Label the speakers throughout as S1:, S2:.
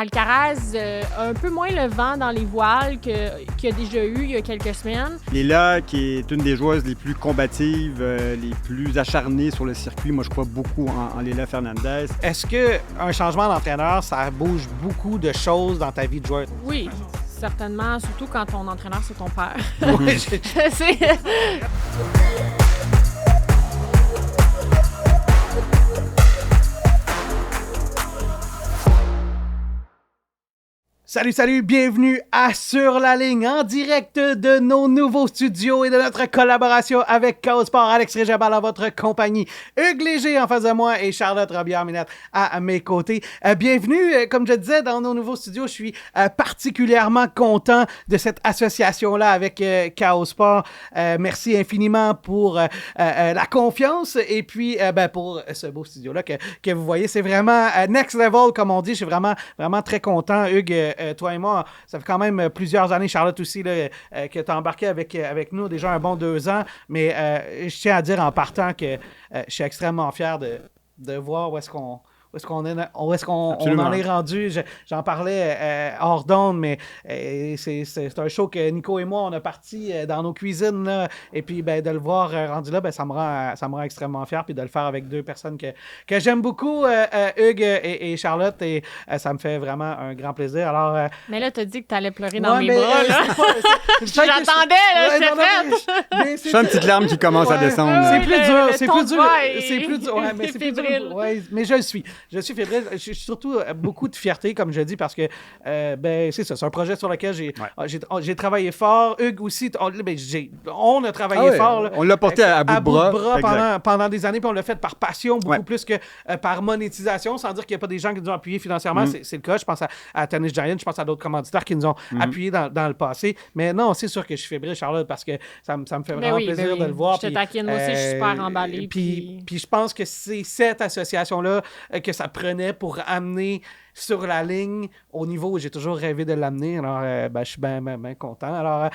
S1: Alcaraz a un peu moins le vent dans les voiles qu'il y a déjà eu il y a quelques semaines.
S2: Léla, qui est une des joueuses les plus combatives, les plus acharnées sur le circuit. Moi, je crois beaucoup en Léla Fernandez.
S3: Est-ce qu'un changement d'entraîneur, ça bouge beaucoup de choses dans ta vie de joueur?
S1: Oui, certainement, surtout quand ton entraîneur, c'est ton père.
S3: Oui,
S1: C'est...
S3: Salut, bienvenue à Sur la ligne, en direct de nos nouveaux studios et de notre collaboration avec Chaos Sport. Alex Réjabal à votre compagnie, Hugues Léger en face de moi et Charlotte Robillard-Minette à mes côtés. Bienvenue, comme je disais, dans nos nouveaux studios. Je suis particulièrement content de cette association-là avec Chaos Sport. Merci infiniment pour la confiance et puis pour ce beau studio-là que vous voyez. C'est vraiment next level, comme on dit. Je suis vraiment très content, Hugues. Toi et moi, ça fait quand même plusieurs années, Charlotte aussi, là, que tu as embarqué avec nous, déjà un bon 2 ans. Mais je tiens à dire en partant que je suis extrêmement fier de voir où est-ce qu'on en est rendu. J'en parlais hors d'onde, mais c'est un show que Nico et moi, on a parti dans nos cuisines. Là, et puis, de le voir rendu là, ça me rend extrêmement fier. Puis de le faire avec deux personnes que j'aime beaucoup, Hugues et Charlotte. Et ça me fait vraiment un grand plaisir. Alors,
S1: mais là, tu as dit que tu allais pleurer dans mes bras. Là. J'attendais, là, j'étais prête.
S2: C'est une petite larme qui commence à descendre.
S3: C'est plus dur. C'est plus dur.
S1: C'est plus dur.
S3: Ouais, mais c'est plus dur. Ouais, mais je le suis. Je suis fébrile. J'ai surtout beaucoup de fierté, comme je dis, parce que c'est ça. C'est un projet sur lequel j'ai travaillé fort. Hugues aussi. On a travaillé fort. Là,
S2: on l'a porté à bout de
S3: bras pendant des années, puis on l'a fait par passion, beaucoup plus que par monétisation, sans dire qu'il n'y a pas des gens qui nous ont appuyés financièrement. C'est le cas. Je pense à Tennis Giant, je pense à d'autres commanditaires qui nous ont appuyés dans le passé. Mais non, c'est sûr que je suis fébrile, Charlotte, parce que ça me fait vraiment plaisir de le voir.
S1: Je te taquine, moi aussi, je suis super emballée.
S3: Puis je pense que c'est cette association-là que ça prenait pour amener sur la ligne au niveau où j'ai toujours rêvé de l'amener. Alors, je suis bien content. Alors,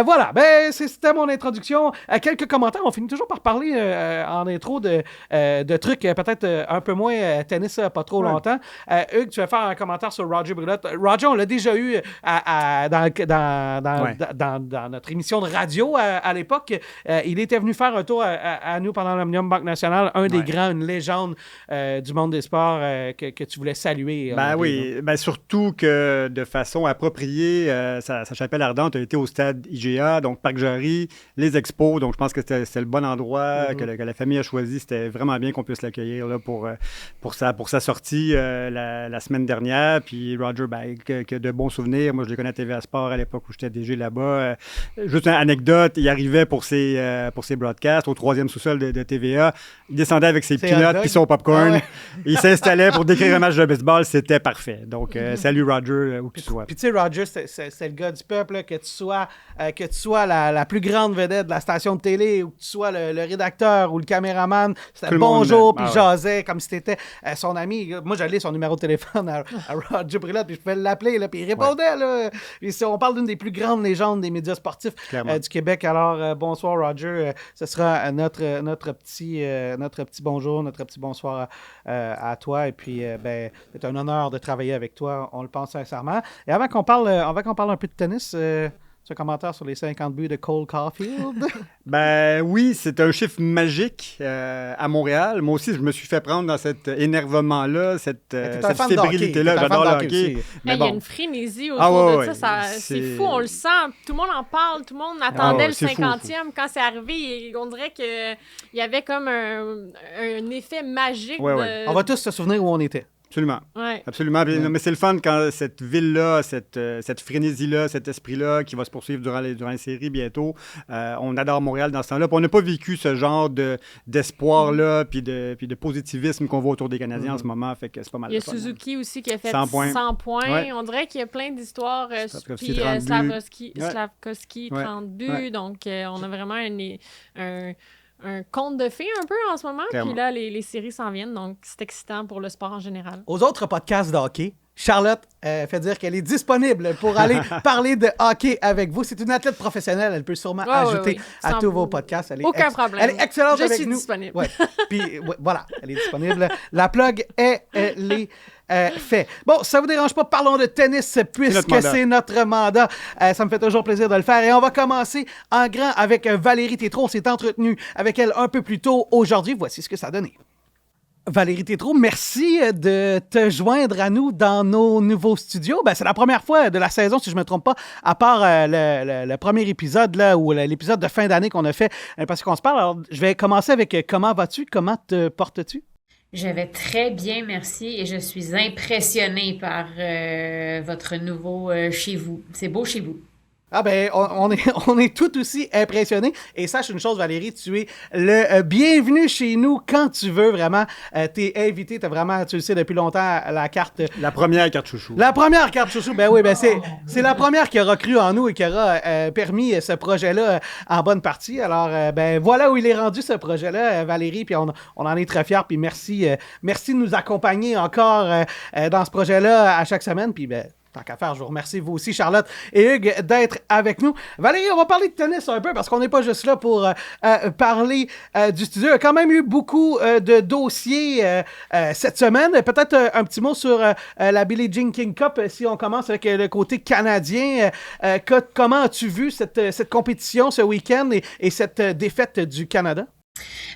S3: voilà. C'était mon introduction. Quelques commentaires. On finit toujours par parler en intro de trucs peut-être un peu moins tennis, pas trop longtemps. Hugues, tu vas faire un commentaire sur Roger Brulotte. Roger, on l'a déjà eu dans notre émission de radio à l'époque. Il était venu faire un tour à nous pendant l'Omnium Banque Nationale. Un des grands, une légende du monde des sports que tu voulais saluer.
S2: Oui, surtout que de façon appropriée, sa chapelle ardente a été au stade IGA, donc Parc Jarry, les expos, donc je pense que c'était le bon endroit que la famille a choisi. C'était vraiment bien qu'on puisse l'accueillir là, pour sa sortie la semaine dernière. Puis Roger, que de bons souvenirs. Moi, je le connais à TVA Sport à l'époque où j'étais DG là-bas. Juste une anecdote, il arrivait pour ses broadcasts au 3e sous-sol de TVA. Il descendait avec ses peanuts puis son popcorn. Il s'installait pour décrire un match de baseball. C'était parfait. Donc, salut Roger, où que tu sois.
S3: Puis tu sais, Roger, c'est le gars du peuple, là, que tu sois la plus grande vedette de la station de télé, ou que tu sois le rédacteur ou le caméraman. C'était bonjour, puis jasait comme si t'étais son ami. Moi, j'allais son numéro de téléphone à Roger Brulotte, puis je pouvais l'appeler, là, puis il répondait. Là. Puis on parle d'une des plus grandes légendes des médias sportifs du Québec. Alors, bonsoir Roger. Ce sera notre petit bonjour, notre petit bonsoir à toi. Et puis, c'est un honneur de travailler avec toi, on le pense sincèrement. Et avant qu'on parle un peu de tennis, un commentaire sur les 50 buts de Cole Caulfield?
S2: Oui, c'est un chiffre magique à Montréal. Moi aussi, je me suis fait prendre dans cet énervement-là, cette fébrilité-là. J'adore le hockey.
S1: Mais il y a une frénésie autour de ça. C'est fou, on le sent. Tout le monde en parle, tout le monde attendait le 50e. Quand c'est arrivé, on dirait qu'il y avait comme un effet magique.
S3: On va tous se souvenir où on était.
S2: Absolument.
S1: Ouais.
S2: Absolument. Mais c'est le fun quand cette ville-là, cette frénésie-là, cet esprit-là qui va se poursuivre durant les séries bientôt. On adore Montréal dans ce temps-là. Puis on n'a pas vécu ce genre d'espoir-là puis de positivisme qu'on voit autour des Canadiens en ce moment. Fait que c'est pas mal.
S1: Il y a Suzuki aussi qui a fait 100 points. Ouais. On dirait qu'il y a plein d'histoires. Puis Slavkovski, 30 buts. Ouais. Donc, on a vraiment un conte de fées un peu en ce moment. Clairement. Puis là, les séries s'en viennent, donc c'est excitant pour le sport en général.
S3: Aux autres podcasts de hockey, Charlotte fait dire qu'elle est disponible pour aller parler de hockey avec vous. C'est une athlète professionnelle. Elle peut sûrement ajouter à tous vos podcasts.
S1: Aucun problème.
S3: Elle est excellente avec nous.
S1: Je suis disponible.
S3: Ouais. Puis voilà, elle est disponible. La plug est fait. Bon, ça vous dérange pas, parlons de tennis puisque c'est notre mandat. Ça me fait toujours plaisir de le faire. Et on va commencer en grand avec Valérie Tétrault. On s'est entretenu avec elle un peu plus tôt aujourd'hui. Voici ce que ça a donné. Valérie Tétrault, merci de te joindre à nous dans nos nouveaux studios. C'est la première fois de la saison, si je ne me trompe pas, à part le premier épisode, là, ou l'épisode de fin d'année qu'on a fait, parce qu'on se parle. Alors, je vais commencer avec comment vas-tu? Comment te portes-tu?
S4: Je vais très bien, merci, et je suis impressionnée par votre nouveau chez vous. C'est beau chez vous.
S3: On est tout aussi impressionnés. Et sache une chose, Valérie, tu es le bienvenu chez nous quand tu veux, vraiment. T'es invité, t'as vraiment, tu le sais depuis longtemps, la carte...
S2: La première carte chouchou.
S3: La première carte chouchou, c'est la première qui aura cru en nous et qui aura permis ce projet-là en bonne partie. Alors, voilà où il est rendu, ce projet-là, Valérie, puis on en est très fiers, puis merci de nous accompagner encore dans ce projet-là à chaque semaine, puis tant qu'à faire, je vous remercie, vous aussi, Charlotte et Hugues, d'être avec nous. Valérie, on va parler de tennis un peu, parce qu'on n'est pas juste là pour parler du studio. Il y a quand même eu beaucoup de dossiers cette semaine. Peut-être un petit mot sur la Billie Jean King Cup, si on commence avec le côté canadien. Comment as-tu vu cette compétition ce week-end et cette défaite du Canada?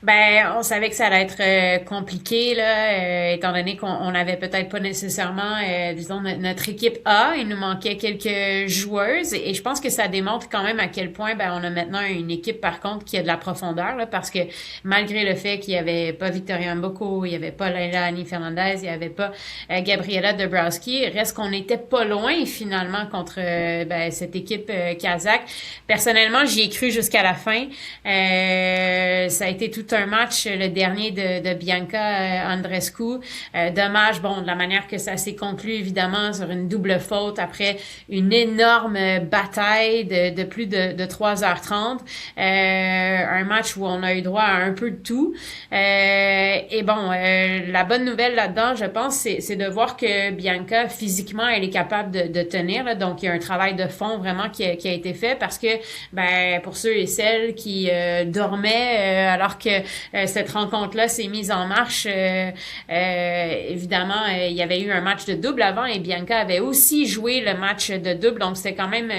S4: On savait que ça allait être compliqué, là, étant donné qu'on n'avait peut-être pas nécessairement, disons, notre équipe A. Il nous manquait quelques joueuses et je pense que ça démontre quand même à quel point on a maintenant une équipe, par contre, qui a de la profondeur, là, parce que malgré le fait qu'il n'y avait pas Victoria Mboko, il n'y avait pas Leila Annie Fernandez, il n'y avait pas Gabriela Dabrowski, reste qu'on n'était pas loin, finalement, contre cette équipe kazakh. Personnellement, j'y ai cru jusqu'à la fin. Ça a été tout un match, le dernier de Bianca Andreescu. Dommage, de la manière que ça s'est conclu, évidemment, sur une double faute après une énorme bataille de plus de 3h30. Un match où on a eu droit à un peu de tout. La bonne nouvelle là-dedans, je pense, c'est de voir que Bianca, physiquement, elle est capable de tenir. Là. Donc, il y a un travail de fond vraiment qui a été fait parce que, pour ceux et celles qui dormaient alors que cette rencontre-là s'est mise en marche. Évidemment, il y avait eu un match de double avant et Bianca avait aussi joué le match de double. Donc, c'était quand même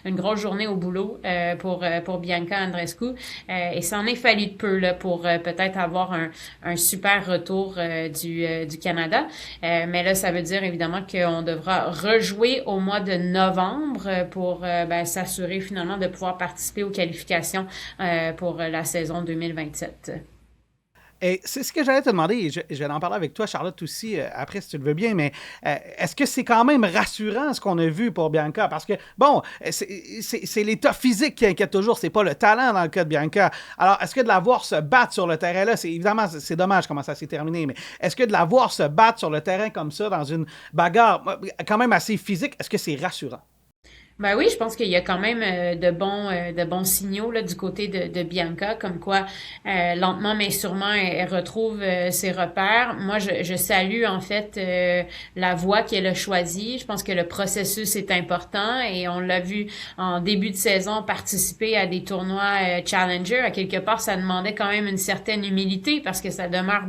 S4: une grosse journée au boulot pour Bianca Andreescu. Et ça en est fallu de peu là, pour peut-être avoir un super retour du Canada. Mais là, ça veut dire évidemment qu'on devra rejouer au mois de novembre pour s'assurer finalement de pouvoir participer aux qualifications pour la saison 2027.
S3: Et c'est ce que j'allais te demander, et je vais en parler avec toi, Charlotte, aussi, après, si tu le veux bien, mais est-ce que c'est quand même rassurant ce qu'on a vu pour Bianca? Parce que, c'est l'état physique qui inquiète toujours, c'est pas le talent dans le cas de Bianca. Alors, est-ce que de la voir se battre sur le terrain-là, évidemment, c'est dommage comment ça s'est terminé, mais est-ce que de la voir se battre sur le terrain comme ça, dans une bagarre quand même assez physique, est-ce que c'est rassurant?
S4: Oui, je pense qu'il y a quand même de bons signaux là du côté de Bianca, comme quoi lentement mais sûrement elle retrouve ses repères. Moi, je salue en fait la voie qu'elle a choisie. Je pense que le processus est important et on l'a vu en début de saison participer à des tournois Challenger. À quelque part, ça demandait quand même une certaine humilité parce que ça demeure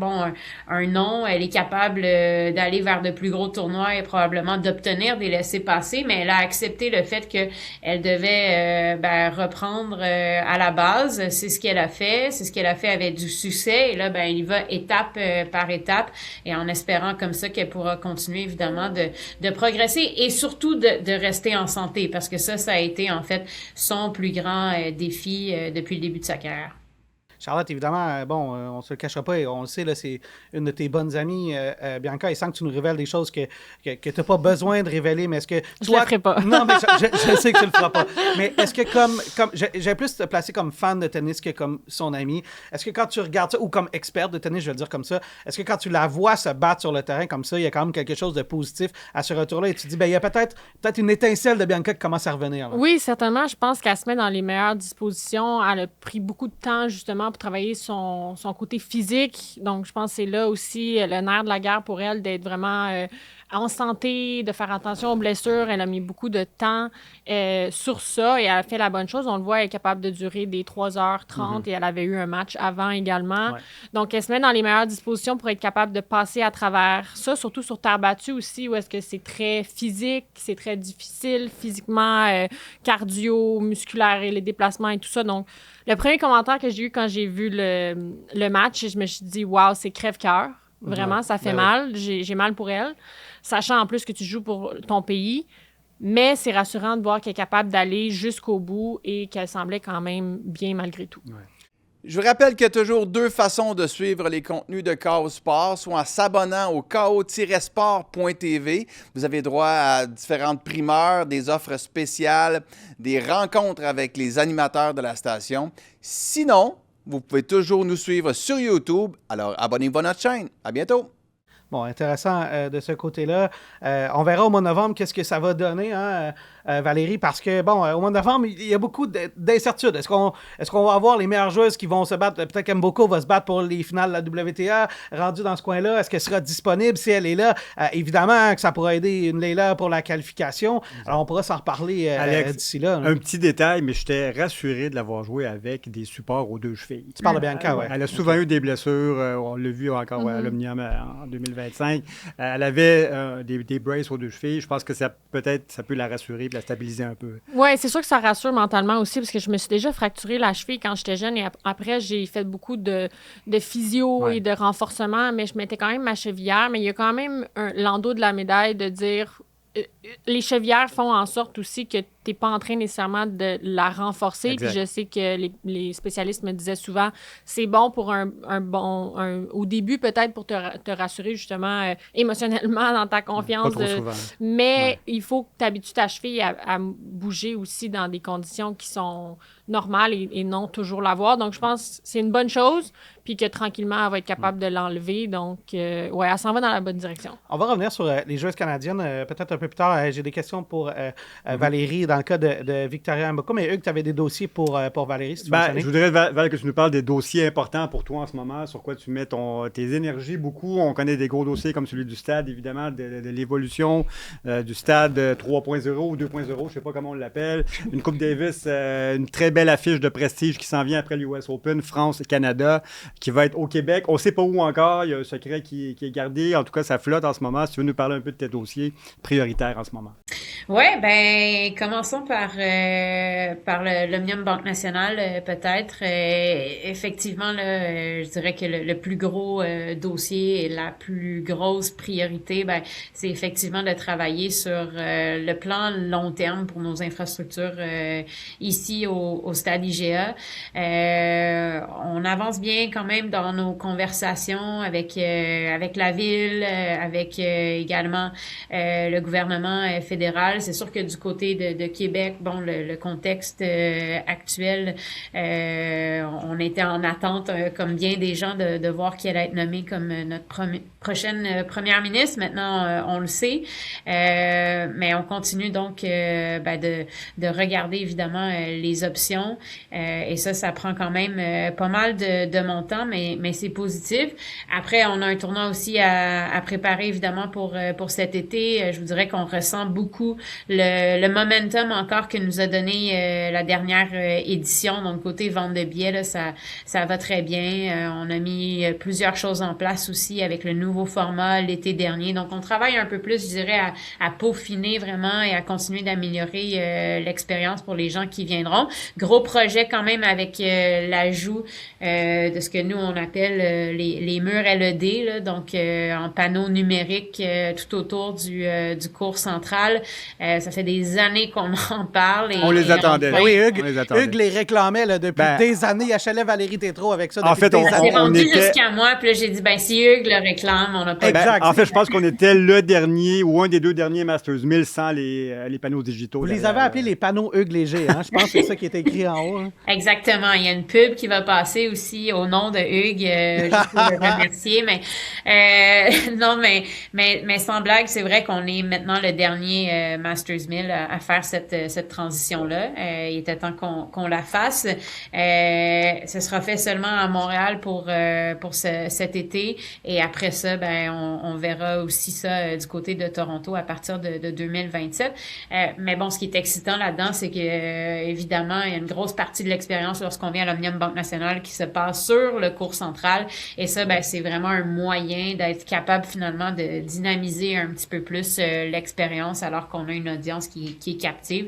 S4: un nom. Elle est capable d'aller vers de plus gros tournois et probablement d'obtenir des laissez-passer, mais elle a accepté le fait qu'elle devait reprendre à la base. C'est ce qu'elle a fait. C'est ce qu'elle a fait avec du succès. Et là, elle y va étape par étape et en espérant comme ça qu'elle pourra continuer, évidemment, de progresser et surtout de rester en santé parce que ça a été, en fait, son plus grand défi depuis le début de sa carrière.
S3: Charlotte, évidemment, on se le cachera pas, et on le sait, là, c'est une de tes bonnes amies, Bianca, et sans que tu nous révèles des choses que tu n'as pas besoin de révéler, mais est-ce que...
S1: Je ne le ferai pas.
S3: Non, mais je sais que tu le feras pas. Mais est-ce que comme j'ai plus te placer comme fan de tennis que comme son ami, est-ce que quand tu regardes ça, ou comme experte de tennis, je vais le dire comme ça, est-ce que quand tu la vois se battre sur le terrain comme ça, il y a quand même quelque chose de positif à ce retour-là, et tu te dis, il y a peut-être une étincelle de Bianca qui commence à revenir. Là.
S1: Oui, certainement. Je pense qu'elle se met dans les meilleures dispositions. Elle a pris beaucoup de temps, justement, pour travailler son côté physique. Donc, je pense que c'est là aussi le nerf de la guerre pour elle d'être vraiment en santé, de faire attention aux blessures. Elle a mis beaucoup de temps sur ça et elle a fait la bonne chose. On le voit, elle est capable de durer des 3h30 et elle avait eu un match avant également. Ouais. Donc, elle se met dans les meilleures dispositions pour être capable de passer à travers ça, surtout sur terre battue aussi, où est-ce que c'est très physique, c'est très difficile physiquement, cardio, musculaire et les déplacements et tout ça. Donc, le premier commentaire que j'ai eu quand j'ai vu le match, je me suis dit « Wow, c'est crève-cœur. » Vraiment, ça fait mal. J'ai mal pour elle. Sachant en plus que tu joues pour ton pays. Mais c'est rassurant de voir qu'elle est capable d'aller jusqu'au bout et qu'elle semblait quand même bien malgré tout.
S5: Ouais. Je vous rappelle qu'il y a toujours 2 façons de suivre les contenus de KO Sport, soit en s'abonnant au ko-sport.tv. Vous avez droit à différentes primeurs, des offres spéciales, des rencontres avec les animateurs de la station. Sinon, vous pouvez toujours nous suivre sur YouTube. Alors, abonnez-vous à notre chaîne. À bientôt!
S3: Bon, intéressant de ce côté-là. On verra au mois de novembre qu'est-ce que ça va donner, hein, Valérie, parce que, bon, au mois de novembre, il y a beaucoup d'incertitudes. Est-ce qu'on va avoir les meilleures joueuses qui vont se battre? Peut-être qu'Mboko va se battre pour les finales de la WTA, rendue dans ce coin-là. Est-ce qu'elle sera disponible si elle est là? Évidemment que ça pourra aider une Leila pour la qualification. Alors, on pourra s'en reparler d'ici là.
S2: Un petit détail, mais j'étais rassuré de l'avoir joué avec des supports aux 2 chevilles.
S3: Tu parles de Bianca, oui.
S2: Elle a souvent eu des blessures. On l'a vu encore à l'Omnium en 2025. Elle avait des braces aux 2 chevilles. Je pense que ça peut la rassurer et la stabiliser un peu.
S1: Oui, c'est sûr que ça rassure mentalement aussi parce que je me suis déjà fracturé la cheville quand j'étais jeune et après, j'ai fait beaucoup de physio et de renforcement, mais je mettais quand même ma chevillère. Mais il y a quand même l'endos de la médaille de dire... Les chevillères font en sorte aussi que tu n'es pas en train nécessairement de la renforcer. Exact. Puis je sais que les spécialistes me disaient souvent, c'est bon pour au début peut-être pour te rassurer justement émotionnellement dans ta confiance.
S2: Pas trop souvent.
S1: Mais il faut que tu habitues ta cheville à bouger aussi dans des conditions qui sont normales et non toujours l'avoir. Donc je pense que c'est une bonne chose. Puis que tranquillement, elle va être capable de l'enlever. Donc, elle s'en va dans la bonne direction.
S3: On va revenir sur les joueuses canadiennes peut-être un peu plus tard. J'ai des questions pour Valérie dans le cas de Victoria Mboko. Mais Hugues, tu avais des dossiers pour Valérie, si tu veux
S2: je voudrais, Val, que tu nous parles des dossiers importants pour toi en ce moment, sur quoi tu mets tes énergies beaucoup. On connaît des gros dossiers comme celui du stade, évidemment, de l'évolution du stade 3.0 ou 2.0, je ne sais pas comment on l'appelle. Une Coupe Davis, une très belle affiche de prestige qui s'en vient après l'US Open, France et Canada, qui va être au Québec. On ne sait pas où encore. Il y a un secret qui est gardé. En tout cas, ça flotte en ce moment. Si tu veux nous parler un peu de tes dossiers prioritaires en ce moment.
S4: Oui, ben commençons par l'Omnium Banque Nationale, peut-être. Effectivement, là, je dirais que le plus gros dossier et la plus grosse priorité, c'est effectivement de travailler sur le plan long terme pour nos infrastructures ici au stade IGA. On avance bien quand même dans nos conversations avec la ville, avec également le gouvernement fédéral. C'est sûr que du côté de Québec, bon, le contexte actuel, on était en attente, comme bien des gens, de voir qui allait être nommé comme notre prochaine première ministre. Maintenant, on le sait, mais on continue donc de regarder évidemment les options, et ça prend quand même pas mal de montant, mais c'est positif. Après, on a un tournoi aussi à préparer évidemment pour cet été. Je vous dirais qu'on ressent beaucoup le momentum encore que nous a donné la dernière édition. Donc côté vente de billets, là, ça va très bien. On a mis plusieurs choses en place aussi avec le nouveau format l'été dernier. Donc on travaille un peu plus, je dirais, à peaufiner vraiment et à continuer d'améliorer l'expérience pour les gens qui viendront. Gros projet quand même avec l'ajout de ce que nous on appelle les murs LED, là, donc en panneaux numériques tout autour du cours central. Ça fait des années qu'on en parle.
S2: On les attendait.
S3: Oui, Hugues les réclamait là, depuis des années. HLF Valérie Tétrault avec ça depuis
S2: en fait,
S3: des années.
S4: C'est rendu jusqu'à moi, puis là j'ai dit, si Hugues le réclame, on n'a pas...
S2: Exact. En fait, je pense qu'on était le dernier ou un des 2 derniers Masters 1000 sans les panneaux digitaux.
S3: Vous les avez appelés les panneaux Hugues Léger, hein? Je pense que c'est ça qui est écrit en haut. Hein?
S4: Exactement. Il y a une pub qui va passer aussi au nom de Hugues, juste pour le remercier. Mais non, mais sans blague, c'est vrai qu'on est maintenant le dernier Masters 1000 à faire cette transition-là. Il était temps qu'on la fasse. Ce sera fait seulement à Montréal pour cet été. Et après ça, on verra aussi ça du côté de Toronto à partir de 2027. Mais bon, ce qui est excitant là-dedans, c'est que évidemment, il y a une grosse partie de l'expérience lorsqu'on vient à l'Omnium Banque Nationale qui se passe sur le cours central. Et ça, c'est vraiment un moyen d'être capable finalement de dynamiser un petit peu plus l'expérience alors qu'on a une audience qui est captive.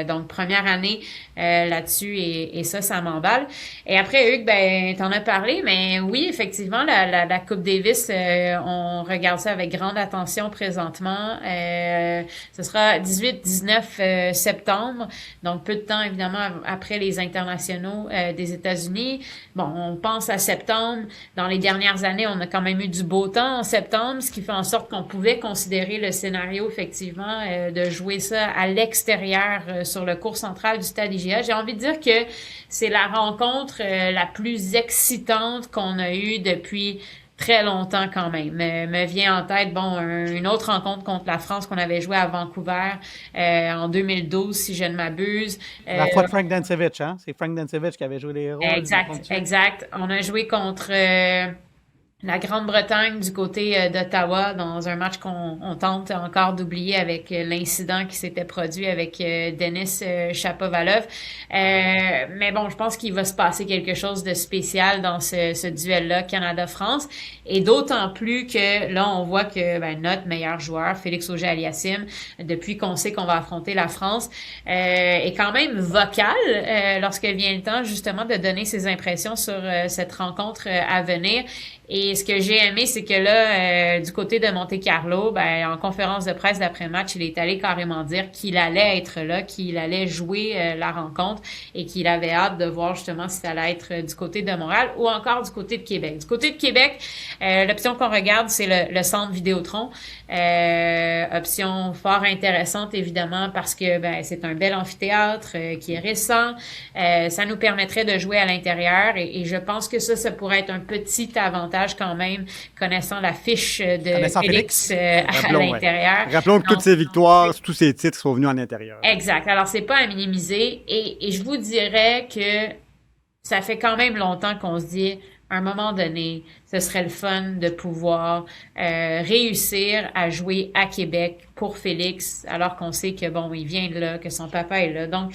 S4: Donc, première année là-dessus et ça m'emballe. Et après, Hugues, t'en as parlé, mais oui, effectivement, la Coupe Davis, on regarde ça avec grande attention présentement. Ce sera 18-19 septembre, donc peu de temps, évidemment, après les internationaux des États-Unis. Bon, on pense à septembre. Dans les dernières années, on a quand même eu du beau temps en septembre, ce qui fait en sorte qu'on pouvait considérer le scénario, effectivement, de jouer ça à l'extérieur sur le cours central du stade IGA. J'ai envie de dire que c'est la rencontre la plus excitante qu'on a eue depuis très longtemps quand même. Me vient en tête, une autre rencontre contre la France qu'on avait joué à Vancouver en 2012, si je ne m'abuse.
S3: La fois de Frank Dancevich, hein? C'est Frank Dancevich qui avait joué les héros.
S4: Exact. On a joué contre la Grande-Bretagne du côté d'Ottawa dans un match qu'on tente encore d'oublier avec l'incident qui s'était produit avec Denis Shapovalov. Mais bon, je pense qu'il va se passer quelque chose de spécial dans ce duel-là Canada-France. Et d'autant plus que là, on voit que notre meilleur joueur, Félix Auger-Aliassime, depuis qu'on sait qu'on va affronter la France, est quand même vocal lorsque vient le temps justement de donner ses impressions sur cette rencontre à venir. Et ce que j'ai aimé, c'est que là, du côté de Monte-Carlo, en conférence de presse d'après-match, il est allé carrément dire qu'il allait être là, qu'il allait jouer la rencontre et qu'il avait hâte de voir justement si ça allait être du côté de Montréal ou encore du côté de Québec. Du côté de Québec, l'option qu'on regarde, c'est le centre Vidéotron. Option fort intéressante, évidemment, parce que c'est un bel amphithéâtre qui est récent. Ça nous permettrait de jouer à l'intérieur et je pense que ça pourrait être un petit avantage quand même, connaissant la fiche de Félix à l'intérieur.
S2: Rappelons que toutes ces victoires, tous ces titres sont venus en intérieur.
S4: Exact. Alors, c'est pas à minimiser. Et je vous dirais que ça fait quand même longtemps qu'on se dit, à un moment donné, ce serait le fun de pouvoir réussir à jouer à Québec pour Félix, alors qu'on sait que, il vient de là, que son papa est là. Donc,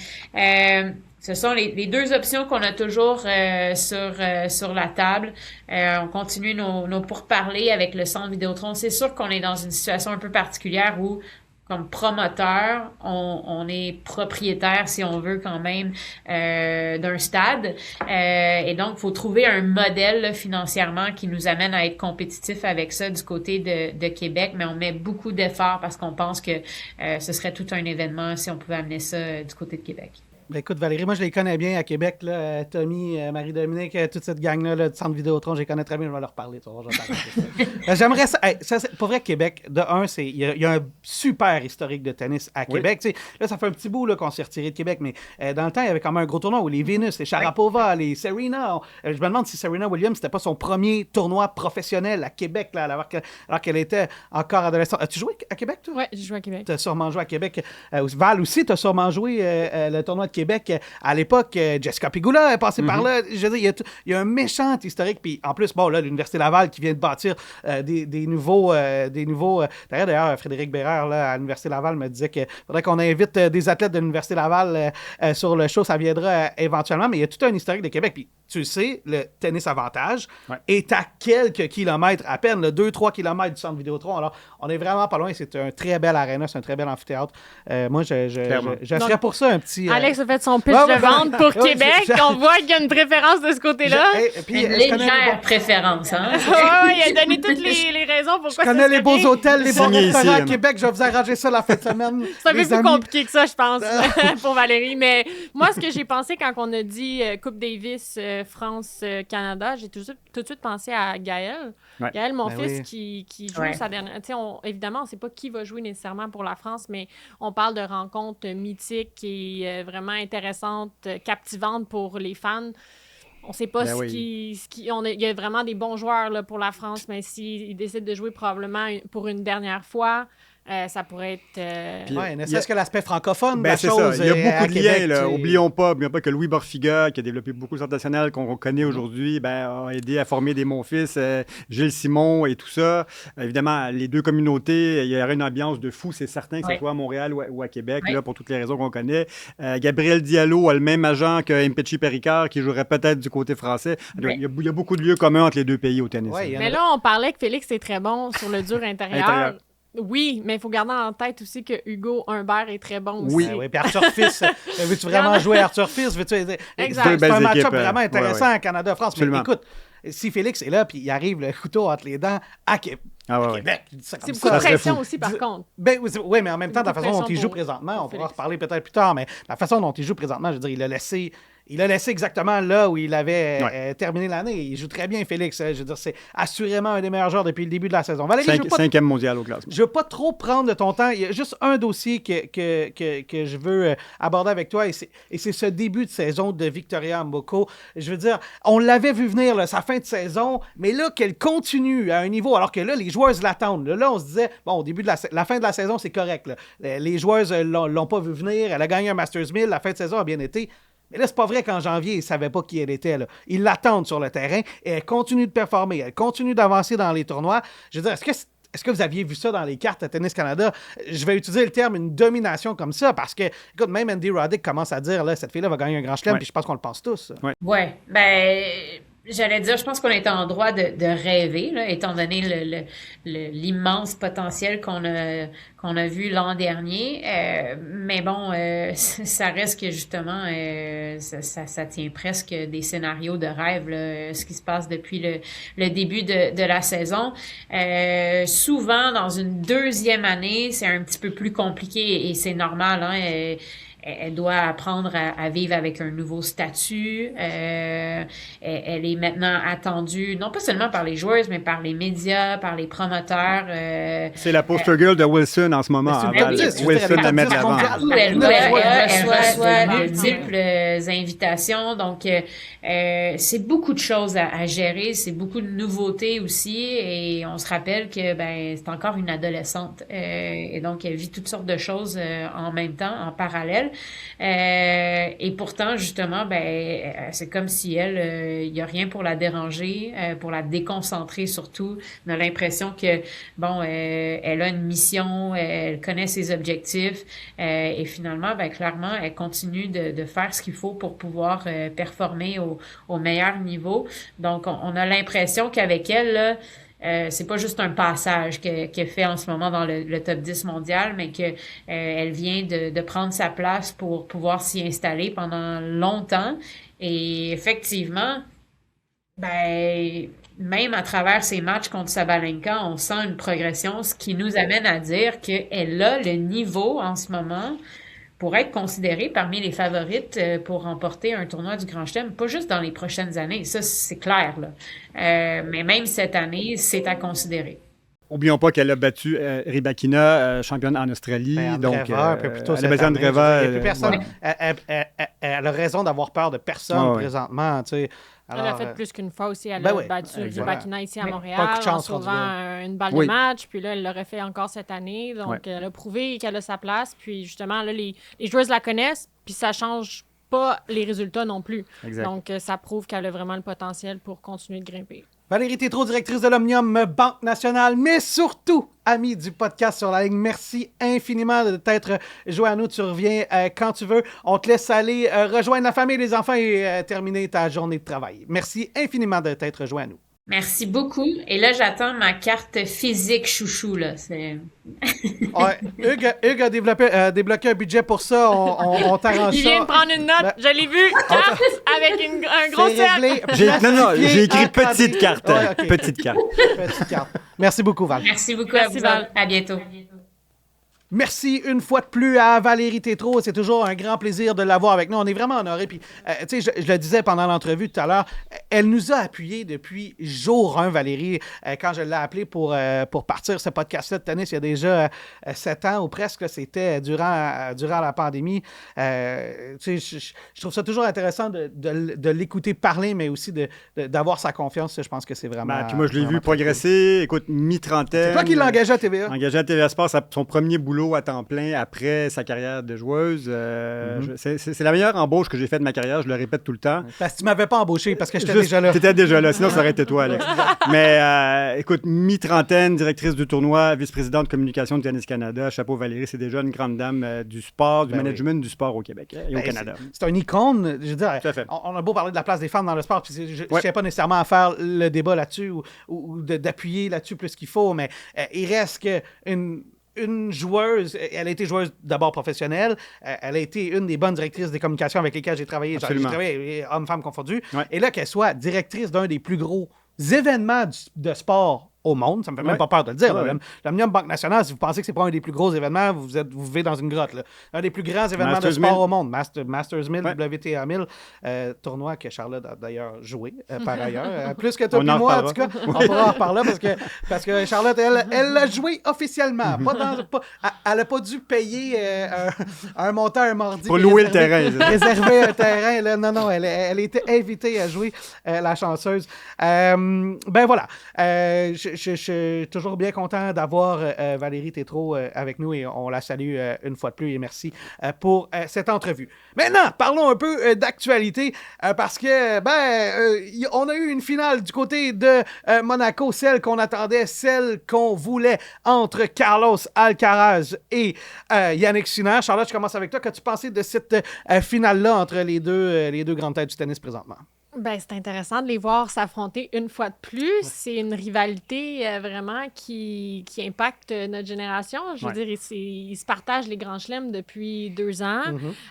S4: ce sont les deux options qu'on a toujours sur la table. On continue nos pourparlers avec le centre Vidéotron. C'est sûr qu'on est dans une situation un peu particulière où, comme promoteur, on est propriétaire, si on veut, quand même, d'un stade. Et donc, il faut trouver un modèle là, financièrement qui nous amène à être compétitif avec ça du côté de Québec. Mais on met beaucoup d'efforts parce qu'on pense que ce serait tout un événement si on pouvait amener ça du côté de Québec.
S3: Écoute, Valérie, moi, je les connais bien à Québec. Là, Tommy, Marie-Dominique, toute cette gang-là du centre Vidéotron, je les connais très bien. Je vais leur parler. J'aimerais ça. Pour vrai, Québec, de un, il y a un super historique de tennis à Québec. Oui. Là, ça fait un petit bout là, qu'on s'est retiré de Québec, mais dans le temps, il y avait quand même un gros tournoi où les Venus, les Sharapova, les Serena. Je me demande si Serena Williams, c'était pas son premier tournoi professionnel à Québec, là, alors qu'elle était encore adolescente. As-tu joué à Québec, toi?
S1: Oui, j'ai joué à Québec.
S3: Tu as sûrement joué à Québec. Val aussi, tu as sûrement joué le tournoi de Québec. À l'époque, Jessica Pegula est passée par là. Je veux dire, il y a un méchant historique. Puis en plus, là, l'Université Laval qui vient de bâtir des nouveaux. D'ailleurs, Frédéric Bérard là, à l'Université Laval me disait qu'il faudrait qu'on invite des athlètes de l'Université Laval sur le show. Ça viendra éventuellement. Mais il y a tout un historique de Québec. Puis tu le sais, le tennis avantage est à quelques kilomètres, à peine 2-3 kilomètres du centre Vidéotron. Alors, on est vraiment pas loin. C'est un très bel aréna, c'est un très bel amphithéâtre. Moi, je serais pour ça un petit...
S1: Alex a fait son pitch de vente pour Québec. On voit qu'il y a une préférence de ce côté-là.
S4: Une légère préférence, hein?
S1: Oui, il a donné toutes les raisons pourquoi
S3: je connais les beaux hôtels, les bons restaurants à Québec. Je vais vous arranger ça la fin de semaine.
S1: C'est un peu plus compliqué que ça, je pense, pour Valérie. Mais moi, ce que j'ai pensé quand on a dit Coupe Davis, France-Canada, j'ai tout de suite pensé à Gaël. Ouais. Gaël, mon fils, qui joue sa dernière... Évidemment, on ne sait pas qui va jouer nécessairement pour la France, mais on parle de rencontres mythiques et vraiment intéressantes, captivantes pour les fans. On ne sait pas il y a vraiment des bons joueurs là, pour la France, mais s'ils décident de jouer probablement pour une dernière fois, ça pourrait être...
S3: Oui, ne serait-ce que l'aspect francophone de la
S2: c'est
S3: chose.
S2: Ça. Il y a beaucoup de
S3: Québec,
S2: liens. Oublions pas que Louis Borfiga, qui a développé beaucoup le Centre national qu'on connaît aujourd'hui, a aidé à former des Monfils, Gilles Simon et tout ça. Évidemment, les deux communautés, il y aurait une ambiance de fou, c'est certain, que ce soit à Montréal ou à Québec, là, pour toutes les raisons qu'on connaît. Gabriel Diallo a le même agent que Mpechi Péricard, qui jouerait peut-être du côté français. Il y a beaucoup de lieux communs entre les deux pays au tennis.
S1: Mais là, on parlait que Félix est très bon sur le dur intérieur. Oui, mais il faut garder en tête aussi que Hugo Humbert est très bon aussi.
S3: Oui, puis Arthur Fils, veux-tu vraiment jouer Arthur Fils?
S1: Exact.
S3: C'est un match-up vraiment intéressant Canada-France.
S2: Absolument.
S3: Mais écoute, si Félix est là, puis il arrive le couteau entre les dents à Québec,
S1: c'est beaucoup de pression aussi, par contre.
S3: Oui, mais en même temps, de la façon dont il joue présentement, on pourra en reparler peut-être plus tard, mais la façon dont il joue présentement, je veux dire, il a laissé exactement là où il avait terminé l'année. Il joue très bien, Félix. Je veux dire, c'est assurément un des meilleurs joueurs depuis le début de la saison. Valérie,
S2: cinquième mondial au classement.
S3: Je ne veux pas trop prendre de ton temps. Il y a juste un dossier que je veux aborder avec toi, et c'est ce début de saison de Victoria Mboko. Je veux dire, on l'avait vu venir, là, sa fin de saison, mais là, qu'elle continue à un niveau, alors que là, les joueuses l'attendent. Là, on se disait, bon, au début de la fin de la saison, c'est correct. Là. Les joueuses l'ont pas vu venir. Elle a gagné un Masters 1000. La fin de saison a bien été. Mais là, c'est pas vrai qu'en janvier, ils ne savaient pas qui elle était. Là. Ils l'attendent sur le terrain et elle continue de performer. Elle continue d'avancer dans les tournois. Je veux dire, est-ce que vous aviez vu ça dans les cartes à Tennis Canada? Je vais utiliser le terme une domination comme ça parce que, écoute, même Andy Roddick commence à dire, là, cette fille-là va gagner un grand chelem, puis je pense qu'on le pense tous.
S4: Ouais, j'allais dire, je pense qu'on est en droit de rêver, là, étant donné l'immense potentiel qu'on a vu l'an dernier. Mais bon, ça reste que justement, ça tient presque des scénarios de rêve, là, ce qui se passe depuis le début de la saison. Souvent, dans une deuxième année, c'est un petit peu plus compliqué et c'est normal, hein. Elle doit apprendre à vivre avec un nouveau statut. Elle est maintenant attendue, non pas seulement par les joueuses, mais par les médias, par les promoteurs.
S2: C'est la poster girl de Wilson en ce moment. Wilson la met de l'avant.
S4: Elle reçoit multiples invitations. Donc, c'est beaucoup de choses à gérer. C'est beaucoup de nouveautés aussi. Et on se rappelle que c'est encore une adolescente. Et donc, elle vit toutes sortes de choses en même temps, en parallèle. Et pourtant, justement, c'est comme si elle, il n'y a rien pour la déranger, pour la déconcentrer surtout. On a l'impression que, elle a une mission, elle connaît ses objectifs, et finalement, clairement, elle continue de faire ce qu'il faut pour pouvoir performer au meilleur niveau. Donc, on a l'impression qu'avec elle, là, c'est pas juste un passage qu'elle fait en ce moment dans le top 10 mondial, mais que elle vient de prendre sa place pour pouvoir s'y installer pendant longtemps. Et effectivement, même à travers ses matchs contre Sabalenka, on sent une progression, ce qui nous amène à dire qu'elle a le niveau en ce moment pour être considérée parmi les favorites pour remporter un tournoi du Grand Chelem, pas juste dans les prochaines années, ça c'est clair, là. Mais même cette année, c'est à consider.
S2: Oublions pas qu'elle a battu Rybakina, championne en Australie. Donc,
S3: elle a battu Andreeva. Il n'y a plus personne. Elle a raison d'avoir peur de personne présentement, tu sais.
S1: Elle a fait plus qu'une fois aussi. Elle a battu Rybakina ici à Montréal en sauvant une balle de match. Puis là, elle l'aurait fait encore cette année. Donc, elle a prouvé qu'elle a sa place. Puis justement, là, les joueuses la connaissent. Puis ça change pas les résultats non plus. Exact. Donc, ça prouve qu'elle a vraiment le potentiel pour continuer de grimper.
S3: Valérie Tétrault, directrice de l'Omnium Banque Nationale, mais surtout amie du podcast Sur la ligne. Merci infiniment de t'être joué à nous. Tu reviens quand tu veux. On te laisse aller rejoindre la famille, les enfants et terminer ta journée de travail. Merci infiniment de t'être joué à nous.
S4: Merci beaucoup. Et là, j'attends ma carte physique chouchou, là.
S3: Hugues a débloqué un budget pour ça. On t'arrange ça.
S1: Il vient de prendre une note. Je l'ai vu. Carte avec un gros cercle.
S2: J'ai écrit petite carte. Petite carte.
S3: Petite carte. Merci beaucoup, Val.
S4: Merci beaucoup à vous. À bientôt.
S3: Merci une fois de plus à Valérie Tétrault. C'est toujours un grand plaisir de l'avoir avec nous. On est vraiment honorés. Puis, tu sais, je le disais pendant l'entrevue tout à l'heure, elle nous a appuyés depuis jour 1, Valérie. Quand je l'ai appelée pour partir ce podcast-là de tennis, il y a déjà 7 ans ou presque, c'était durant la pandémie. Tu sais, je trouve ça toujours intéressant de l'écouter parler, mais aussi d'avoir sa confiance. Je pense que c'est vraiment...
S2: puis moi, je l'ai vu progresser. Cool. Écoute, mi-trentaine.
S3: C'est toi qui l'as engagé à TVA.
S2: Engagé à TVA Sport, son premier boulot à temps plein après sa carrière de joueuse. C'est la meilleure embauche que j'ai faite de ma carrière, je le répète tout le temps.
S3: Parce que tu m'avais pas embauché, parce que j'étais déjà là.
S2: Tu étais déjà là, sinon ça aurait été toi, Alex. Mais écoute, mi-trentaine, directrice du tournoi, vice-présidente de communication de Tennis Canada, chapeau Valérie, c'est déjà une grande dame du sport, du management du sport au Québec et au Canada.
S3: C'est une icône, je veux dire. On a beau parler de la place des femmes dans le sport, puis je ne sais pas nécessairement à faire le débat là-dessus ou d'appuyer là-dessus plus qu'il faut, mais il reste qu'une joueuse, elle a été joueuse d'abord professionnelle, elle a été une des bonnes directrices des communications avec lesquelles j'ai travaillé. J'ai travaillé hommes-femmes confondus. Ouais. Et là, qu'elle soit directrice d'un des plus gros événements de sport au monde, ça me fait même pas peur de le dire. L'Omnium Banque Nationale, si vous pensez que c'est pas un des plus gros événements, vous vivez dans une grotte. Là. Un des plus grands événements de sport au monde, Masters 1000, WTA 1000, tournoi que Charlotte a d'ailleurs joué par ailleurs. Plus que toi et moi, en tout cas. On pourra en reparler parce que Charlotte, elle l'a joué officiellement. Elle n'a pas dû payer un montant un mardi.
S2: Pour louer le terrain.
S3: Réserver un terrain. Là. Non, elle était invitée à jouer, la chanceuse. Ben voilà. Je suis toujours bien content d'avoir Valérie Tétrault avec nous et on la salue une fois de plus et merci pour cette entrevue. Maintenant, parlons un peu d'actualité parce que on a eu une finale du côté de Monaco, celle qu'on attendait, celle qu'on voulait entre Carlos Alcaraz et Jannik Sinner. Charlotte, je commence avec toi. Qu'as-tu pensé de cette finale-là entre les deux grandes têtes du tennis présentement?
S1: Ben, c'est intéressant de les voir s'affronter une fois de plus. Ouais. C'est une rivalité vraiment qui impacte notre génération. Je veux dire, ils se partagent les grands chelems depuis 2 ans.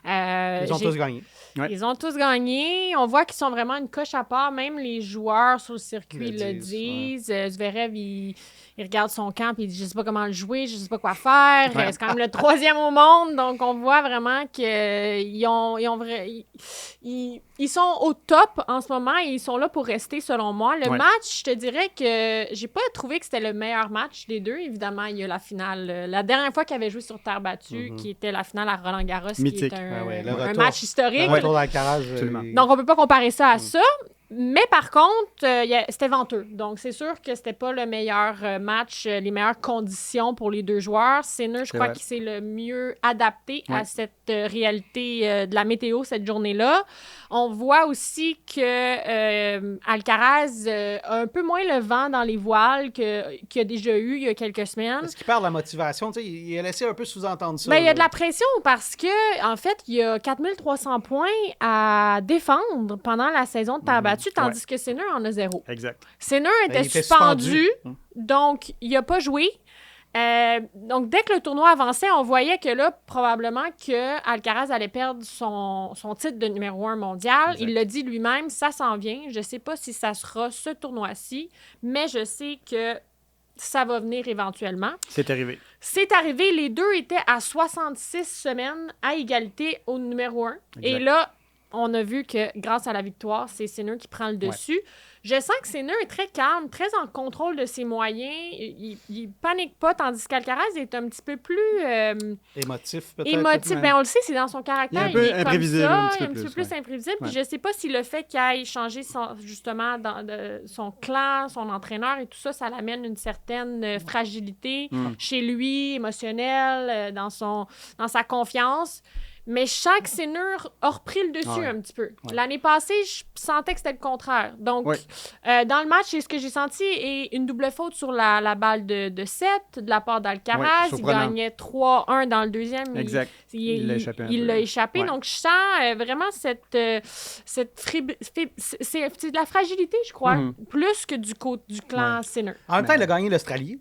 S3: Ils ont tous gagné.
S1: Ils ont tous gagné. On voit qu'ils sont vraiment une coche à part. Même les joueurs sur le circuit le disent. Zverev, il regarde son camp et il dit « Je sais pas comment le jouer, je sais pas quoi faire. » C'est quand même le 3e au monde. Donc, on voit vraiment qu'ils ils sont au top en ce moment et ils sont là pour rester, selon moi. Le match, je te dirais que j'ai pas trouvé que c'était le meilleur match des deux. Évidemment, il y a la finale. La dernière fois qu'ils avaient joué sur terre battue, qui était la finale à Roland-Garros, qui est un match historique. Donc, on peut pas comparer ça à ça. Mais par contre, c'était venteux. Donc, c'est sûr que c'était pas le meilleur match, les meilleures conditions pour les deux joueurs. Sinner, je crois qu'il s'est le mieux adapté à cette réalité de la météo cette journée-là. On voit aussi que Alcaraz a un peu moins le vent dans les voiles qu'il a déjà eu il y a quelques semaines.
S3: Est-ce qu'il perd la motivation? Il a laissé un peu sous-entendre ça.
S1: Il y a de la pression parce que, en fait, il y a 4300 points à défendre pendant la saison de terre battue, tandis que Sinner en a 0.
S2: Exact.
S1: Sinner était suspendu, donc il n'a pas joué. Donc, dès que le tournoi avançait, on voyait que là, probablement que Alcaraz allait perdre son titre de numéro 1 mondial. Exact. Il l'a dit lui-même, ça s'en vient. Je ne sais pas si ça sera ce tournoi-ci, mais je sais que ça va venir éventuellement.
S2: C'est arrivé.
S1: C'est arrivé. Les deux étaient à 66 semaines à égalité au numéro 1. Exact. Et là, on a vu que grâce à la victoire, c'est Sinner qui prend le dessus. Je sens que Sinner est très calme, très en contrôle de ses moyens. Il panique pas, tandis qu'Alcaraz est un petit peu plus...
S3: émotif, peut-être.
S1: Émotif. On le sait, c'est dans son caractère.
S2: Il est un peu imprévisible.
S1: Un petit peu plus imprévisible. Puis je sais pas si le fait qu'il aille changer justement son clan, son entraîneur et tout ça, ça l'amène une certaine fragilité chez lui, émotionnelle, dans sa confiance. Mais je sens que Sinner a repris le dessus un petit peu. L'année passée, je sentais que c'était le contraire. Donc, dans le match, ce que j'ai senti est une double faute sur la balle de 7 de la part d'Alcaraz. Il gagnait 3-1 dans le deuxième.
S2: Exact.
S1: Il l'a échappé. Donc, je sens vraiment c'est de la fragilité, je crois, plus que du clan Sinner.
S3: En même temps, il a gagné l'Australie.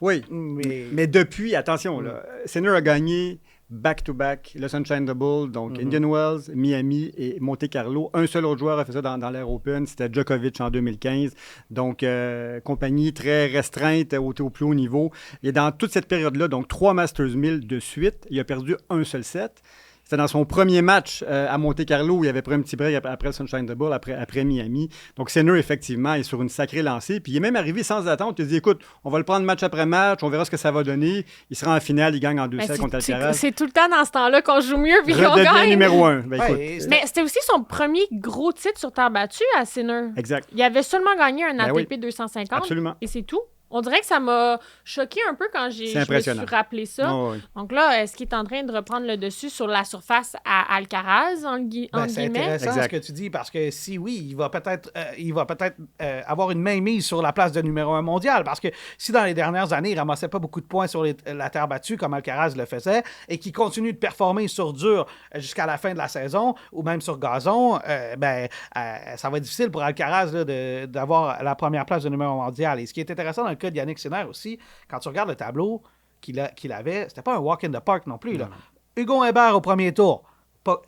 S2: Oui, mais depuis, attention, là, Sinner a gagné back-to-back, le Sunshine Double, donc Indian Wells, Miami et Monte-Carlo. Un seul autre joueur a fait ça dans l'ère Open, c'était Djokovic en 2015. Donc, compagnie très restreinte au plus haut niveau. Et dans toute cette période-là, donc 3 Masters 1000 de suite, il a perdu un seul set. C'était dans son premier match à Monte-Carlo où il avait pris un petit break après le Sunshine Double, après Miami. Donc, Sinner, effectivement, est sur une sacrée lancée. Puis, il est même arrivé sans attendre. Il a dit, écoute, on va le prendre match après match, on verra ce que ça va donner. Il sera en finale, il gagne en 2-7 contre Alcaraz.
S1: C'est tout le temps dans ce temps-là qu'on joue mieux puis qu'on gagne.
S2: Numéro 1.
S1: Mais c'était aussi son premier gros titre sur terre battue à Sinner.
S2: Exact.
S1: Il avait seulement gagné un ATP 250.
S2: Absolument.
S1: Et c'est tout. On dirait que ça m'a choqué un peu quand je me suis rappelé ça.
S2: Oh, oui.
S1: Donc là, est-ce qu'il est en train de reprendre le dessus sur la surface à Alcaraz, en guillemets?
S3: C'est intéressant ce que tu dis, parce que si oui, il va peut-être avoir une mainmise sur la place de numéro 1 mondial, parce que si dans les dernières années, il ramassait pas beaucoup de points sur la terre battue, comme Alcaraz le faisait, et qu'il continue de performer sur dur jusqu'à la fin de la saison, ou même sur gazon, ça va être difficile pour Alcaraz là, d'avoir la première place de numéro 1 mondial. Et ce qui est intéressant dans le cas de Yannick Sinner aussi, quand tu regardes le tableau qu'il avait, c'était pas un walk in the park non plus. Là. Hugo Humbert au premier tour,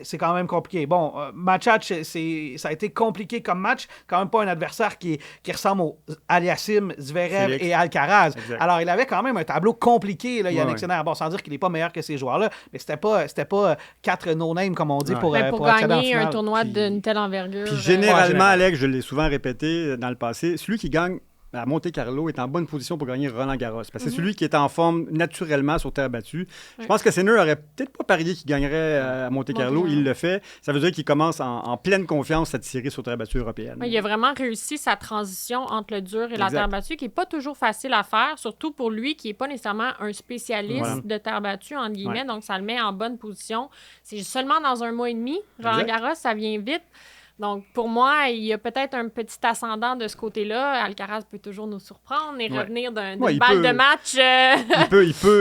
S3: c'est quand même compliqué. Bon, Machac, ça a été compliqué comme match. Quand même pas un adversaire qui ressemble aux Aliassime, Zverev et Alcaraz.
S2: Exact.
S3: Alors, il avait quand même un tableau compliqué, là, Yannick Sinner. Bon, sans dire qu'il n'est pas meilleur que ces joueurs-là, mais c'était pas 4 no-name, comme on dit, pour
S1: gagner un tournoi d'une telle envergure.
S2: Puis généralement, Alex, je l'ai souvent répété dans le passé, celui qui gagne à Monte-Carlo est en bonne position pour gagner Roland-Garros. Parce que c'est celui qui est en forme naturellement sur terre battue. Je pense que Sinner aurait peut-être pas parié qu'il gagnerait à Monte-Carlo. Il le fait. Ça veut dire qu'il commence en pleine confiance cette série sur terre battue européenne.
S1: Il a vraiment réussi sa transition entre le dur et la terre battue, qui n'est pas toujours facile à faire, surtout pour lui qui n'est pas nécessairement un spécialiste de terre battue, entre guillemets. Donc, ça le met en bonne position. C'est seulement dans un mois et demi. Roland-Garros, ça vient vite. Donc, pour moi, il y a peut-être un petit ascendant de ce côté-là. Alcaraz peut toujours nous surprendre et revenir d'une balle de match.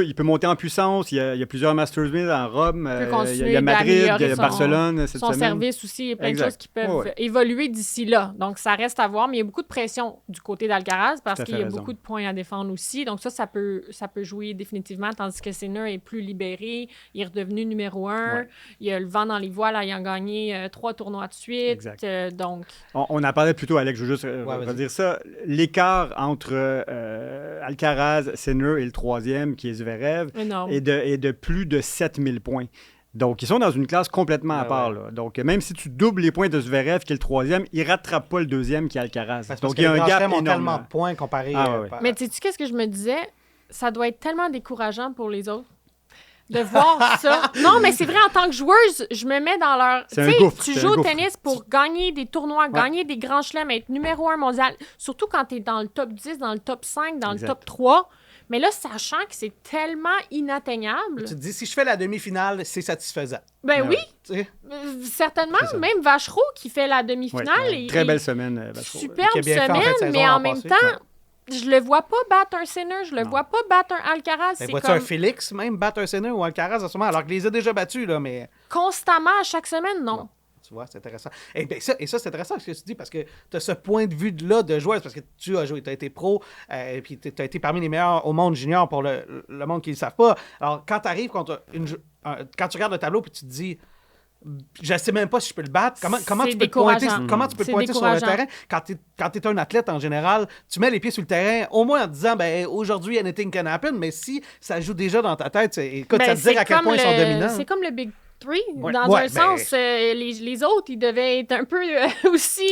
S2: Il peut monter en puissance. Il y a plusieurs Masters 1000 en Rome. Il y a Madrid, il y a Barcelone cette
S1: son
S2: semaine.
S1: Service aussi. Il y a plein de choses qui peuvent évoluer d'ici là. Donc, ça reste à voir. Mais il y a beaucoup de pression du côté d'Alcaraz parce qu'il y a beaucoup de points à défendre aussi. Donc, ça peut jouer définitivement. Tandis que Sinner est plus libéré. Il est redevenu numéro 1. Il a le vent dans les voiles. Il a gagné 3 tournois de suite. Donc...
S2: On en parlait plus tôt, Alex, je veux juste redire ça. L'écart entre Alcaraz, Sinner et le troisième, qui est Zverev, est de plus de 7000 points. Donc, ils sont dans une classe complètement à part. Là. Donc, même si tu doubles les points de Zverev, qui est le troisième, il ne rattrape pas le deuxième, qui est Alcaraz.
S3: Donc, il y a un gap énorme. Tellement de points comparé...
S1: Mais sais-tu qu'est-ce que je me disais? Ça doit être tellement décourageant pour les autres de voir ça. Non, mais c'est vrai, en tant que joueuse, je me mets dans leur... Tu joues au tennis pour gagner des tournois, gagner des grands chelems, être numéro 1 mondial, surtout quand tu es dans le top 10, dans le top 5, dans le top 3. Mais là, sachant que c'est tellement inatteignable...
S3: Tu te dis, si je fais la demi-finale, c'est satisfaisant.
S1: Ben oui, certainement. Même Vachereau qui fait la demi-finale.
S2: Très belle semaine, Vachereau.
S1: Superbe semaine, mais en même temps... Je le vois pas battre un Sinner, je le vois pas battre un Alcaraz.
S3: Vois-tu un Félix même battre un Sinner ou Alcaraz à ce moment, alors qu'il les a déjà battus, là, mais...
S1: Constamment, à chaque semaine, non.
S3: Tu vois, c'est intéressant. Et ça, c'est intéressant ce que tu dis, parce que tu as ce point de vue-là de joueuse, parce que tu as joué, tu as été pro, et puis tu as été parmi les meilleurs au monde junior pour le monde qui ne le savent pas. Alors, quand tu arrives contre quand tu regardes le tableau, puis tu te dis... Je ne sais même pas si je peux le battre. Comment tu peux te pointer sur le terrain? Quand tu es un athlète en général, tu mets les pieds sur le terrain, au moins en te disant aujourd'hui, anything can happen, mais si ça joue déjà dans ta tête, écoute, ça te dit à quel point ils sont dominants.
S1: C'est comme le Big Three, dans un sens. Les autres, ils devaient être un peu aussi